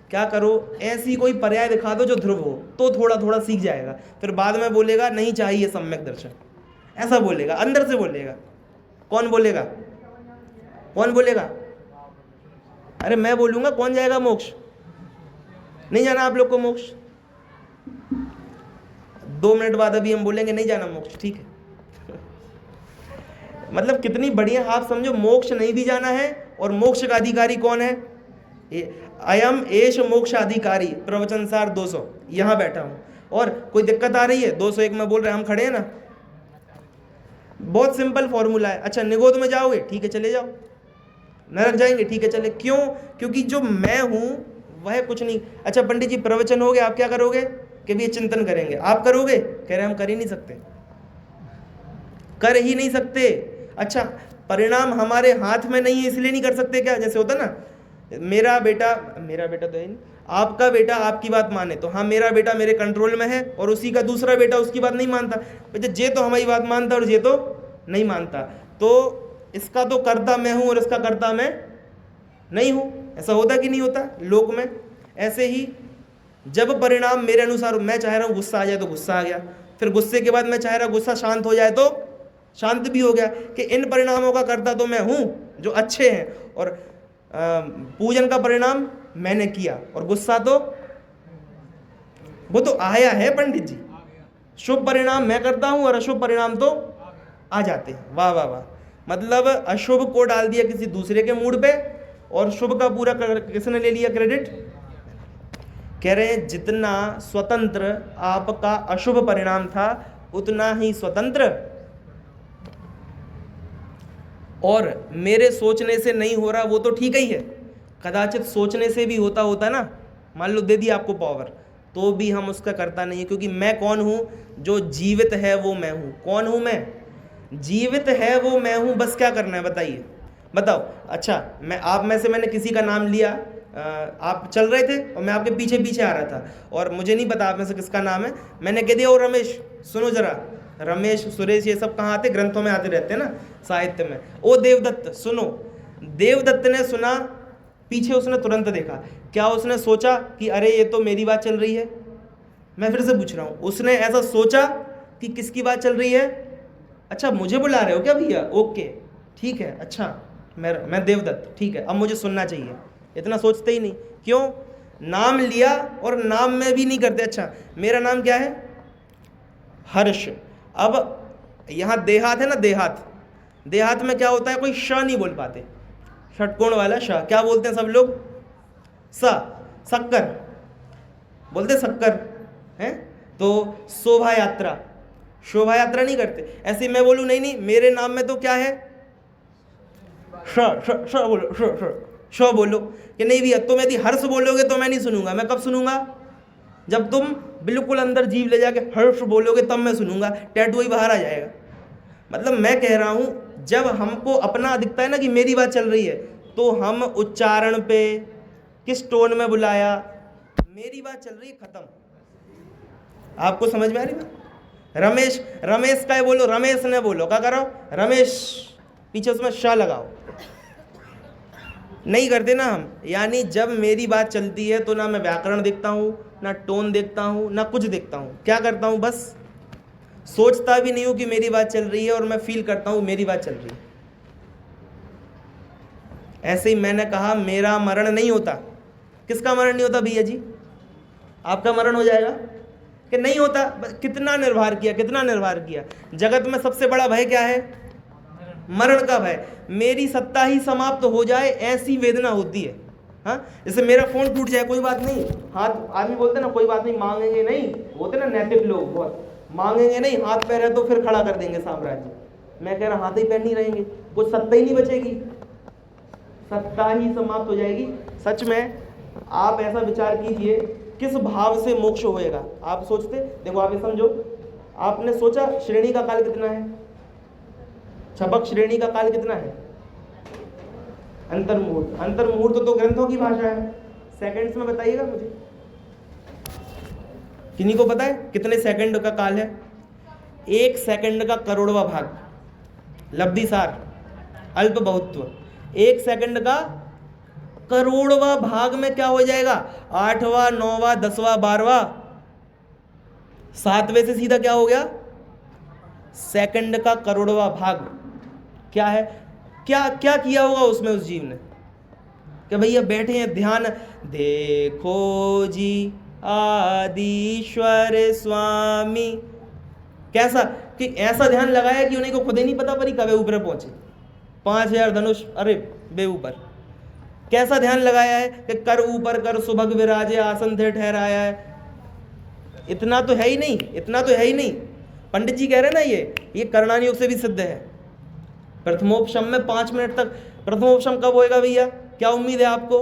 क्या करो, ऐसी कोई पर्याय दिखा दो जो ध्रुव हो, तो थोड़ा थोड़ा सीख जाएगा। फिर बाद में बोलेगा नहीं चाहिए सम्यक दर्शन, ऐसा बोलेगा, अंदर से बोलेगा। कौन बोलेगा? कौन बोलेगा? अरे मैं बोलूंगा, कौन जाएगा मोक्ष? नहीं जाना आप लोग को मोक्ष। 2 मिनट बाद अभी हम बोलेंगे नहीं जाना मोक्ष, ठीक है। मतलब कितनी बढ़िया, आप समझो, मोक्ष नहीं भी जाना है, और मोक्ष का अधिकारी कौन है? अयम एष मोक्ष अधिकारी, प्रवचन सार 200, यहाँ बैठा हूँ। और कोई दिक्कत आ रही है, 201 में बोल रहे हैं, हम खड़े हैं ना, बहुत सिंपल फॉर्मूला है। अच्छा निगोद में जाओगे, ठीक है चले जाओ। नरक जाएंगे, ठीक है चले। क्यों? क्योंकि जो मैं हूं वह कुछ नहीं। अच्छा पंडित जी प्रवचन हो गया, आप क्या करोगे? कि भी चिंतन करेंगे। आप करोगे? कह रहे हम कर ही नहीं सकते, कर ही नहीं सकते। अच्छा परिणाम हमारे हाथ में नहीं है इसलिए नहीं कर सकते क्या? जैसे होता ना, मेरा बेटा तो है नहीं, आपका बेटा आपकी बात माने तो हाँ मेरा बेटा मेरे कंट्रोल में है, और उसी का दूसरा बेटा उसकी बात नहीं मानता, जे तो हमारी बात मानता और ये तो नहीं मानता, तो इसका तो करता मैं हूं और इसका करता मैं नहीं हूं। ऐसा होता कि नहीं होता लोक में? ऐसे ही जब परिणाम मेरे अनुसार, मैं चाह रहा हूं गुस्सा आ जाए तो गुस्सा आ गया, फिर गुस्से के बाद मैं चाह रहा हूं गुस्सा शांत हो जाए तो शांत भी हो गया, कि इन परिणामों का करता तो मैं हूं जो अच्छे हैं, और पूजन का परिणाम मैंने किया, और गुस्सा तो वो तो आया है पंडित जी। शुभ परिणाम मैं करता हूं और अशुभ परिणाम तो आ जाते हैं। वाह वाह वाह, मतलब अशुभ को डाल दिया किसी दूसरे के मूड पे, और शुभ का पूरा किसने ले लिया क्रेडिट? कह रहे हैं जितना स्वतंत्र आपका अशुभ परिणाम था उतना ही स्वतंत्र और मेरे सोचने से नहीं हो रहा वो तो ठीक ही है, कदाचित सोचने से भी होता ना, मान लो दे दिया आपको पावर, तो भी हम उसका करता नहीं है, क्योंकि मैं कौन हूं? जो जीवित है वो मैं हूं। कौन हूं मैं? जीवित है वो मैं हूं। बस क्या करना है बताइए, बताओ। अच्छा मैं आप में से मैंने किसी का नाम लिया, आप चल रहे थे और मैं आपके पीछे पीछे आ रहा था, और मुझे नहीं पता आप में से किसका नाम है, मैंने कह दिया ओ रमेश सुनो जरा, रमेश सुरेश ये सब कहाँ आते? ग्रंथों में आते रहते हैं ना, साहित्य में। ओ देवदत्त सुनो। देवदत्त ने सुना, पीछे उसने तुरंत देखा, क्या उसने सोचा कि अरे ये तो मेरी बात चल रही है? मैं फिर से पूछ रहा हूँ, उसने ऐसा सोचा कि किसकी बात चल रही है? अच्छा मुझे बुला रहे हो क्या भैया? ओके ठीक है, अच्छा मैं देवदत्त, ठीक है अब मुझे सुनना चाहिए। इतना सोचते ही नहीं। क्यों? नाम लिया और नाम में भी नहीं करते। अच्छा मेरा नाम क्या है? हर्ष। अब यहाँ देहात है ना, देहात, देहात में क्या होता है, कोई श नहीं बोल पाते, षटकोण वाला श, क्या बोलते हैं सब लोग? स, शक्कर बोलते, शक्कर है। तो शोभा यात्रा, शोभा यात्रा नहीं करते। ऐसे मैं बोलूं नहीं नहीं मेरे नाम में तो क्या है? श श श बोलो, श श श बोलो, कि नहीं भैया तुम यदि हर्ष बोलोगे तो मैं नहीं सुनूंगा। मैं कब सुनूंगा? जब तुम बिल्कुल अंदर जीव ले जाके हर्ष बोलोगे तब मैं सुनूंगा, टैटू ही बाहर आ जाएगा। मतलब मैं कह रहा हूं जब हमको अपना दिखता है ना कि मेरी बात चल रही है, तो हम उच्चारण पे किस टोन में बुलाया, मेरी बात चल रही है, खत्म। आपको समझ में आ रही बात? रमेश, रमेश का बोलो, रमेश ने बोलो, क्या करो? रमेश, पीछे उसमें श लगाओ। नहीं करते ना हम। यानी जब मेरी बात चलती है तो ना मैं व्याकरण देखता हूँ, ना टोन देखता हूँ, ना कुछ देखता हूँ। क्या करता हूँ? बस सोचता भी नहीं हूँ कि मेरी बात चल रही है, और मैं फील करता हूँ मेरी बात चल रही है। ऐसे ही मैंने कहा मेरा मरण नहीं होता। किसका मरण नहीं होता भैया जी? आपका मरण हो जाएगा कि नहीं होता? कितना निर्भर किया, कितना निर्भर किया। जगत में सबसे बड़ा भय क्या है? मरण का भय। मेरी सत्ता ही समाप्त हो जाए ऐसी वेदना होती है। हाँ, जैसे मेरा फोन टूट जाए कोई बात नहीं, हाथ, आदमी बोलते ना कोई बात नहीं, मांगेंगे नहीं, होते ना नैतिक लोग बहुत, मांगेंगे नहीं, हाथ पैर है तो फिर खड़ा कर देंगे साम्राज्य। मैं कह रहा हाथ ही पैर नहीं रहेंगे, कुछ सत्ता ही नहीं बचेगी, सत्ता ही समाप्त हो जाएगी। सच में आप ऐसा विचार कीजिए किस भाव से मोक्ष होएगा। आप सोचते, देखो आप ये समझो, आपने सोचा श्रेणी का काल कितना है? छपक श्रेणी का काल कितना है? अंतर्मुहूर्त। अंतर्मुहूर्त तो ग्रंथों की भाषा है, सेकंड्स में बताइएगा मुझे। किन्हीं को पता है कितने सेकंड का काल है? 1 सेकंड का करोड़वा भाग, लब्धिसार, अल्प बहुत्व। 1 सेकंड का करोड़वा भाग में क्या हो जाएगा? 8वां, 9वां, 10वां, 12वां, 7वें से सीधा क्या हो गया? सेकंड का करोड़वा भाग। क्या है? क्या क्या किया होगा उसमें उस जीव ने? कि भैया बैठे हैं ध्यान, देखो जी आदिश्वर स्वामी, कैसा कि ऐसा ध्यान लगाया कि उन्हीं को खुद ही नहीं पता पड़ी कब ऊपर पहुंचे। 5000 धनुष, अरे बे ऊपर। कैसा ध्यान लगाया है कि कर ऊपर कर सुभग विराजे आसन थे ठहराया है। इतना तो है ही नहीं, इतना तो है ही नहीं। पंडित जी कह रहे हैं ना, ये करणानी योग से भी सिद्ध है। प्रथमोपशम में 5 मिनट तक, प्रथमोपशम कब होएगा भैया, क्या उम्मीद है आपको,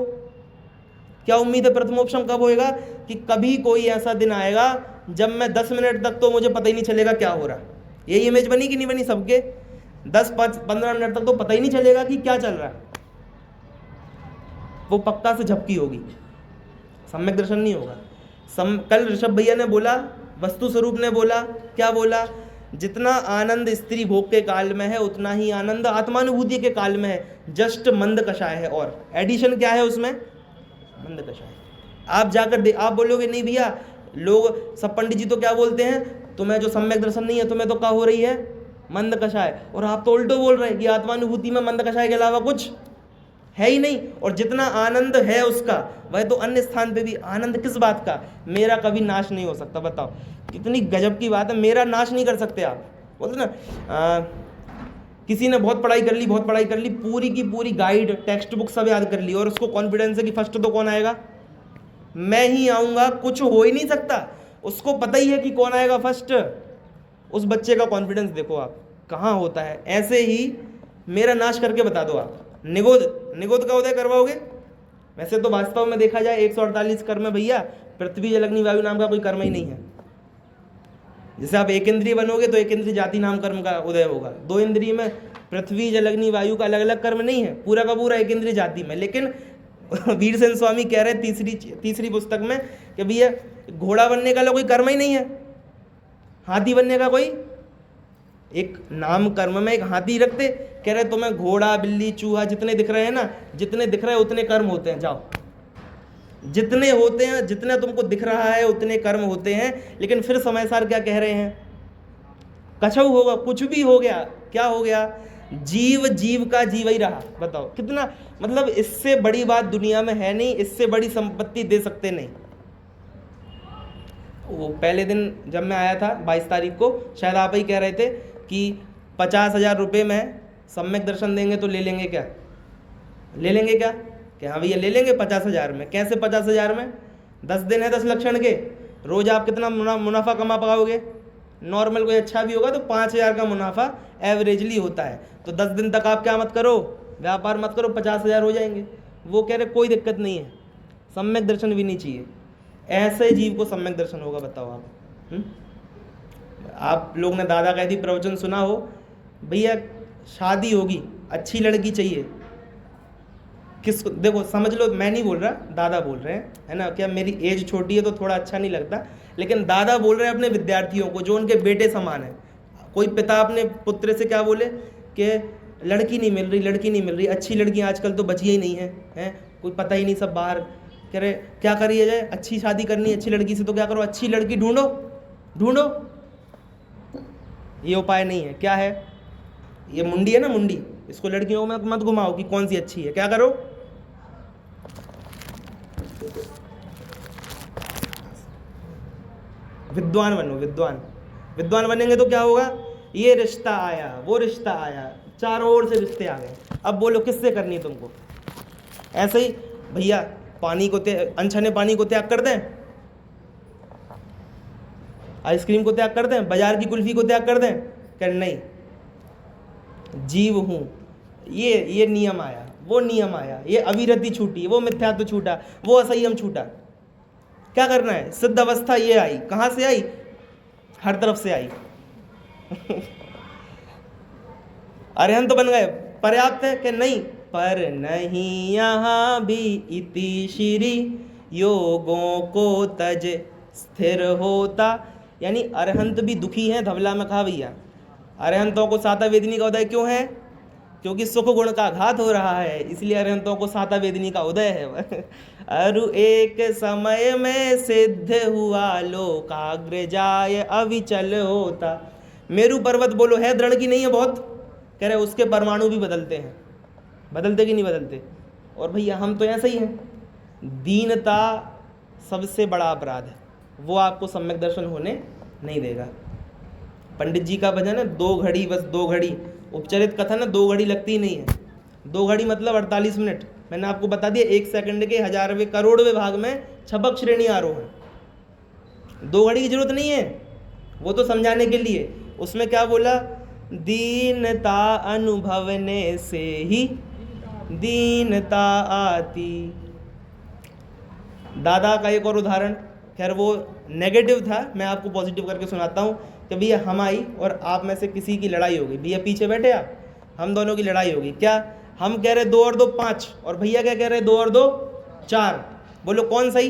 क्या उम्मीद है प्रथमोपशम कब होएगा? कि कभी कोई ऐसा दिन आएगा जब मैं 10 मिनट तक तो मुझे पता ही नहीं चलेगा क्या हो रहा। यही इमेज बनी कि नहीं बनी सबके? 10-15 मिनट तक तो पता ही नहीं चलेगा कि क्या चल रहा है। वो पक्का से झपकी होगी, सम्यक दर्शन नहीं होगा। कल ऋषभ भैया ने बोला, वस्तु स्वरूप ने बोला, क्या बोला? जितना आनंद स्त्री भोग के काल में है उतना ही आनंद आत्मानुभूति के काल में है। जस्ट मंद कषाय है, और एडिशन क्या है उसमें? मंद कषाय। आप जाकर आप बोलोगे नहीं भैया, लोग सब पंडित जी तो क्या बोलते हैं, तुम्हें जो सम्यक दर्शन नहीं है तुम्हें तो क्या हो रही है, मंद कषाय। और आप तो उल्टो बोल रहे हैं कि आत्मानुभूति में मंद कषाय के अलावा कुछ है ही नहीं। और जितना आनंद है उसका, वह तो अन्य स्थान पे भी आनंद किस बात का, मेरा कभी नाश नहीं हो सकता। बताओ कितनी गजब की बात है, मेरा नाश नहीं कर सकते आप। बोलते ना किसी ने बहुत पढ़ाई कर ली, बहुत पढ़ाई कर ली, पूरी की पूरी गाइड टेक्स्ट बुक सब याद कर ली, और उसको कॉन्फिडेंस है कि फर्स्ट तो कौन आएगा, मैं ही आऊँगा। कुछ हो ही नहीं सकता, उसको पता ही है कि कौन आएगा फर्स्ट। उस बच्चे का कॉन्फिडेंस देखो आप कहाँ होता है। ऐसे ही मेरा नाश करके बता दो आप, निगोद का उदय करवाओगे? वैसे तो वास्तव में देखा जाए 148 कर्म है भैया, पृथ्वी जल अग्नि वायु नाम का कोई कर्म ही नहीं है। जैसे आप एक इंद्रिय बनोगे तो एक इंद्रिय जाति नाम कर्म का उदय होगा। 2 इंद्रिय में पृथ्वी जल अग्नि वायु का अलग अलग कर्म नहीं है, पूरा का पूरा एक इंद्रिय जाति में। लेकिन वीरसेन स्वामी कह रहे तीसरी पुस्तक में कि भैया घोड़ा बनने का कोई कर्म ही नहीं है, हाथी बनने का कोई, एक नाम कर्म में एक हाथी रखते, कह रहे तुम्हें घोड़ा बिल्ली चूहा जितने दिख रहे हैं ना, जितने दिख रहे हैं उतने कर्म होते हैं। जाओ, जितने होते हैं, जितने तुमको दिख रहा है उतने कर्म होते हैं। लेकिन फिर समय सार क्या कह रहे हैं, कछऊ होगा, कुछ भी हो गया, क्या हो गया, जीव जीव का जीव ही रहा। बताओ कितना, मतलब इससे बड़ी बात दुनिया में है नहीं, इससे बड़ी संपत्ति दे सकते नहीं। वो पहले दिन जब मैं आया था 22 तारीख को, शायद आप ही कह रहे थे कि 50,000 रुपये में सम्यक दर्शन देंगे तो ले लेंगे क्या, ले लेंगे क्या? कि हाँ भैया ले लेंगे 50,000 में। कैसे 50,000 में? 10 दिन है 10 लक्षण के, रोज़ आप कितना मुनाफा कमा पाओगे? नॉर्मल कोई अच्छा भी होगा तो 5,000 का मुनाफा एवरेजली होता है। तो 10 दिन तक आप क्या मत करो, व्यापार मत करो, 50,000 हो जाएंगे। वो कह रहे कोई दिक्कत नहीं है, सम्यक दर्शन भी नहीं चाहिए। ऐसे जीव को सम्यक दर्शन होगा, बताओ आप। आप लोग ने दादा कहती प्रवचन सुना हो, भैया शादी होगी, अच्छी लड़की चाहिए, किसको? देखो समझ लो, मैं नहीं बोल रहा, दादा बोल रहे हैं, है ना। क्या मेरी एज छोटी है तो थोड़ा अच्छा नहीं लगता, लेकिन दादा बोल रहे हैं अपने विद्यार्थियों को जो उनके बेटे समान है। कोई पिता अपने पुत्र से क्या बोले कि लड़की नहीं मिल रही, लड़की नहीं मिल रही, अच्छी लड़की आजकल तो बची ही नहीं है, कोई पता ही नहीं, सब बाहर। कह रहे क्या करिए जाए, अच्छी शादी करनी, अच्छी लड़की से, तो क्या करो, अच्छी लड़की ढूंढो ढूंढो। ये उपाय नहीं है, क्या है, ये मुंडी है ना, मुंडी, इसको लड़कियों में मत घुमाओ कि कौन सी अच्छी है। क्या करो, विद्वान बनो, विद्वान बनेंगे तो क्या होगा, ये रिश्ता आया, वो रिश्ता आया, चारों ओर से रिश्ते आ गए। अब बोलो किससे करनी है तुमको? ऐसे ही भैया पानी को अनछने पानी को त्याग कर दें, आइसक्रीम को त्याग कर दें, बाजार की कुल्फी को त्याग कर दें? कर नहीं, जीव हूं, ये नियम आया, वो नियम आया, ये अविरति छूटी, वो मिथ्यात्व छूटा, वो असंयम छूटा। क्या करना है, सिद्ध अवस्था ये आई, कहां से आई? हर तरफ से आई। अरहंत तो बन गए, पर्याप्त है कि नहीं? पर नहीं यहाँ भी इति श्री योगों को तज स्थिर होता। यानी अरहंत भी दुखी हैं, धवला में कहा भैया। अरहंतों को साता वेदनी का उदय क्यों है? क्योंकि सुख गुण का घात हो रहा है, इसलिए अरहंतों को साता वेदनी का उदय है। अरु एक समय में सिद्ध हुआ लोकाग्र जाय अविचल होता। मेरू पर्वत बोलो है दृढ़ की नहीं है बहुत? कह रहे उसके परमाणु भी बदलते हैं, बदलते कि नहीं बदलते? और भैया हम तो ऐसे ही हैं। दीनता सबसे बड़ा अपराध है, वो आपको सम्यक दर्शन होने नहीं देगा। पंडित जी का भजन है 2 घड़ी, बस 2 घड़ी। उपचरित कथन है 2 घड़ी लगती ही नहीं है। 2 घड़ी मतलब 48 मिनट। मैंने आपको बता दिया 1 सेकंड के 1000वें करोड़वें भाग में छपक श्रेणी आरोहण। 2 घड़ी की जरूरत नहीं है। वो तो समझाने के लिए। उसमें क्या बोला, दीनता अनुभवने से ही दीनता आती। दादा का एक और उदाहरण, खैर वो नेगेटिव था, मैं आपको पॉजिटिव करके सुनाता हूँ कि भैया हम आई और आप में से किसी की लड़ाई हो गई, भैया पीछे बैठे आप, हम दोनों की लड़ाई होगी, क्या हम कह रहे 2 और 2 5 और भैया क्या कह रहे 2 और 2 4, बोलो कौन सही?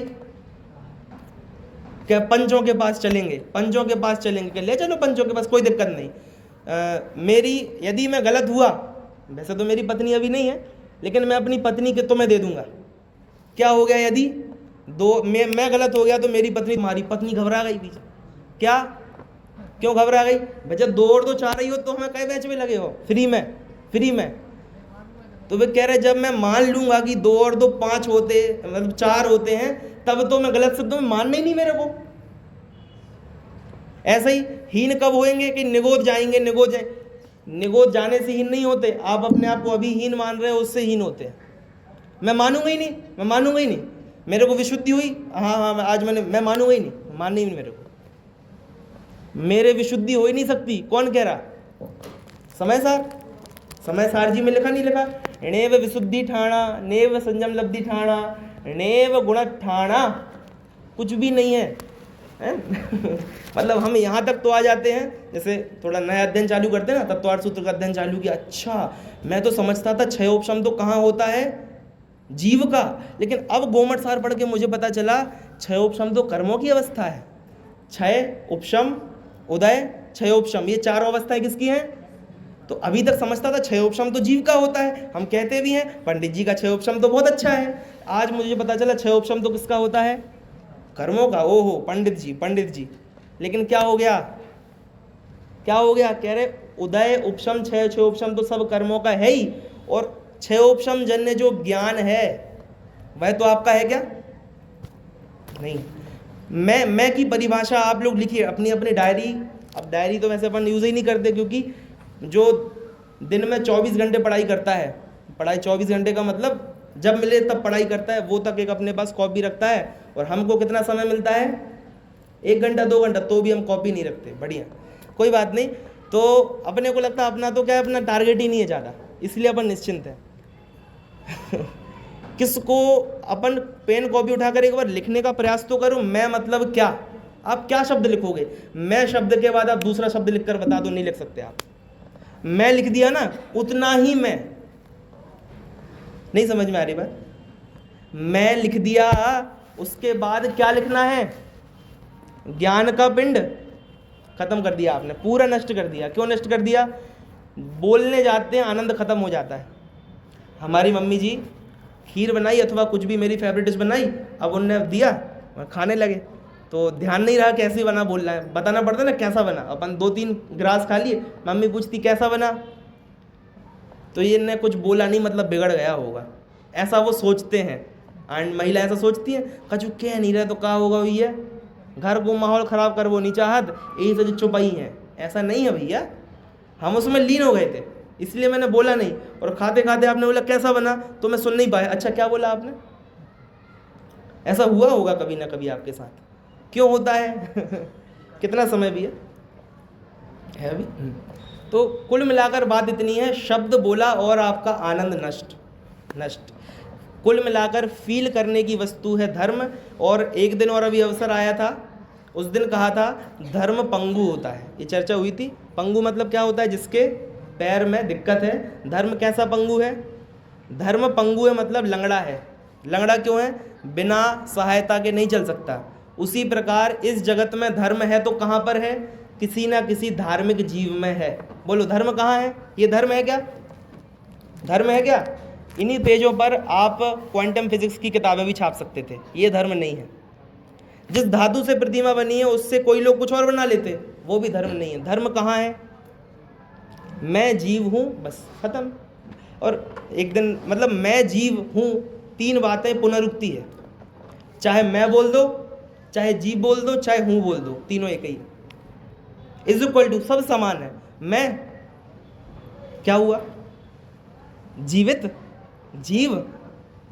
क्या पंचों के पास चलेंगे? पंचों के पास चलेंगे, क्या ले चलो पंचों के पास, कोई दिक्कत नहीं। मेरी यदि मैं गलत हुआ, वैसे तो मेरी पत्नी अभी नहीं है, लेकिन मैं अपनी पत्नी के तुम्हें दे दूंगा। क्या हो गया यदि मैं गलत हो गया तो मेरी पत्नी, तुम्हारी पत्नी घबरा गई पीछे, क्या क्यों घबरा गई? भैया 2 और 2 4 ही हो तो हमें कई बैच में लगे हो, फ्री में। तो वे कह रहे जब मैं मान लूंगा कि 2 और 2 5 होते, मतलब 4 होते हैं, तब तो मैं गलत शब्दों में मानना ही नहीं मेरे को। ऐसे ही हीन कब होएंगे कि निगोद जाएंगे, निगोद जाने से हीन नहीं होते। आप अपने आप को अभी हीन मान रहे हो, उससे हीन होते हैं। मैं मानूंगा ही नहीं, मेरे को विशुद्धि हुई, हाँ आज मैं मानूंगा ही नहीं, माननी ही नहीं मेरे को, मेरे विशुद्धि हो ही नहीं सकती। कौन कह रहा? समय सार जी में लिखा नहीं लिखा, णेव विशुद्धि ठाणा, नेव संयम लब्धि ठाणा, णेव गुण ठाणा, कुछ भी नहीं है, मतलब हम यहाँ तक तो आ जाते हैं, जैसे थोड़ा नया अध्ययन चालू करते हैं ना, तत्वार्थ सूत्र का अध्ययन चालू किया, अच्छा मैं तो समझता था क्षय उपशम तो कहाँ होता है, जीव का, लेकिन अब गोमठ सार पढ़ के मुझे पता चला क्षय उपशम तो कर्मों की अवस्था है। क्षय उपशम उदय क्षय उपशम, ये 4 अवस्थाएं किसकी हैं? तो अभी तक समझता था क्षय उपशम तो जीव का होता है, हम कहते भी हैं पंडित जी का क्षय उपशम तो बहुत अच्छा है, आज मुझे पता चला क्षय उपशम तो किसका होता है? कर्मों का। ओहो पंडित जी, लेकिन क्या हो गया? कह रहे उदय उपशम क्षय उपशम तो सब कर्मों का है ही, और क्षय उपशम जन्य जो ज्ञान है वह तो आपका है क्या? नहीं। मैं की परिभाषा आप लोग लिखिए अपनी अपनी डायरी। अब डायरी तो वैसे अपन यूज ही नहीं करते, क्योंकि जो दिन में 24 घंटे पढ़ाई करता है, पढ़ाई 24 घंटे का मतलब जब मिले तब पढ़ाई करता है, वो तक एक अपने पास कॉपी रखता है, और हमको कितना समय मिलता है? 1 घंटा 2 घंटा, तो भी हम कॉपी नहीं रखते। बढ़िया, कोई बात नहीं। तो अपने को लगता है अपना तो क्या है, अपना टारगेट ही नहीं है ज़्यादा, इसलिए अपन निश्चिंत हैं। किसको अपन पेन कॉपी उठाकर एक बार लिखने का प्रयास तो करो, मैं मतलब क्या, आप क्या शब्द लिखोगे? मैं शब्द के बाद आप दूसरा शब्द लिखकर बता दो, नहीं लिख सकते आप। मैं लिख दिया ना, उतना ही मैं, नहीं समझ में आ रही बात? मैं लिख दिया, उसके बाद क्या लिखना है? ज्ञान का पिंड खत्म कर दिया आपने, पूरा नष्ट कर दिया। क्यों नष्ट कर दिया? बोलने जाते हैं आनंद खत्म हो जाता है। हमारी मम्मी जी खीर बनाई अथवा कुछ भी मेरी फेवरेट डिश बनाई, अब उनने दिया खाने लगे, तो ध्यान नहीं रहा कैसे बना, बोल रहा है, बताना पड़ता ना कैसा बना। अपन 2-3 गिलास खा लिए, मम्मी पूछती कैसा बना, तो ये ने कुछ बोला नहीं, मतलब बिगड़ गया होगा, ऐसा वो सोचते हैं। एंड महिला ऐसा सोचती है, कछु कह नहीं रहा तो क्या होगा भैया, घर को माहौल ख़राब कर वो नहीं चाहत, यही से चुपाई है। ऐसा नहीं है भैया, हम उसमें लीन हो गए थे, इसलिए मैंने बोला नहीं। और खाते खाते आपने बोला कैसा बना, तो मैं सुन नहीं पाया, अच्छा क्या बोला आपने। ऐसा हुआ होगा कभी ना कभी आपके साथ, क्यों होता है? कितना समय भी है अभी। तो कुल मिलाकर बात इतनी है, शब्द बोला और आपका आनंद नष्ट। कुल मिलाकर फील करने की वस्तु है धर्म। और एक दिन और अभी अवसर आया था, उस दिन कहा था धर्म पंगु होता है, ये चर्चा हुई थी। पंगु मतलब क्या होता है? जिसके पैर में दिक्कत है। धर्म कैसा पंगु है? धर्म पंगु है मतलब लंगड़ा है। लंगड़ा क्यों है? बिना सहायता के नहीं चल सकता। उसी प्रकार इस जगत में धर्म है तो कहाँ पर है? किसी ना किसी धार्मिक जीव में है। बोलो धर्म कहाँ है? ये धर्म है क्या? धर्म है क्या? इन्हीं पेजों पर आप क्वांटम फिजिक्स की किताबें भी छाप सकते थे। ये धर्म नहीं है। जिस धातु से प्रतिमा बनी है उससे कोई लोग कुछ और बना लेते, वो भी धर्म नहीं है। धर्म कहाँ है? मैं जीव हूँ, बस खत्म। और एक दिन मतलब मैं जीव हूँ, 3 बातें पुनरुक्ति है। चाहे मैं बोल दो, चाहे जीव बोल दो, चाहे हूँ बोल दो, तीनों एक ही है। इज इक्वल टू, सब समान है। मैं क्या हुआ? जीवित, जीव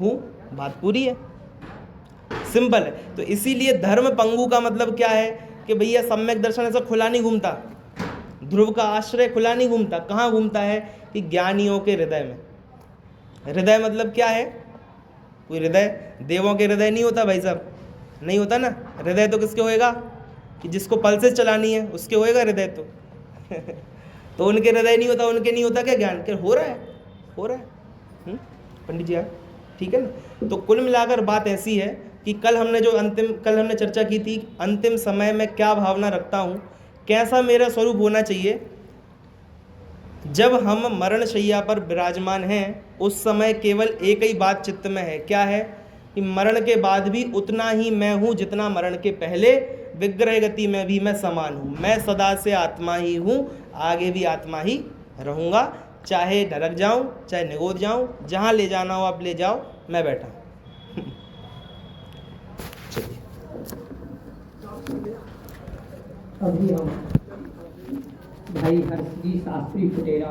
हूँ, बात पूरी है, सिंपल है। तो इसीलिए धर्म पंगु का मतलब क्या है कि भैया सम्यक दर्शन ऐसा खुला नहीं घूमता, ध्रुव का आश्रय खुला नहीं घूमता। कहाँ घूमता है कि ज्ञानियों के हृदय में। हृदय मतलब क्या है? कोई हृदय, देवों के हृदय नहीं होता भाई साहब, नहीं होता ना। हृदय तो किसके होएगा? कि जिसको पल्सेस चलानी है उसके होएगा हृदय तो तो उनके हृदय नहीं होता, उनके नहीं होता क्या ज्ञान? क्या हो रहा है? हो रहा है पंडित जी आप, ठीक है ना। तो कुल मिलाकर बात ऐसी है कि कल हमने चर्चा की थी, अंतिम समय में क्या भावना रखता हूँ, कैसा मेरा स्वरूप होना चाहिए। जब हम मरणशैया पर विराजमान हैं उस समय केवल एक ही बात चित्त में है, क्या है? कि मरण के बाद भी उतना ही मैं हूँ जितना मरण के पहले, विग्रह गति में भी मैं समान हूँ। मैं सदा से आत्मा ही हूँ, आगे भी आत्मा ही रहूँगा, चाहे ढरक जाऊँ चाहे निगोद जाऊँ, जहाँ ले जाना हो आप ले जाओ, मैं बैठा हूँ। चलिए अभी हम भाई हर्षजी शास्त्री फुटेरा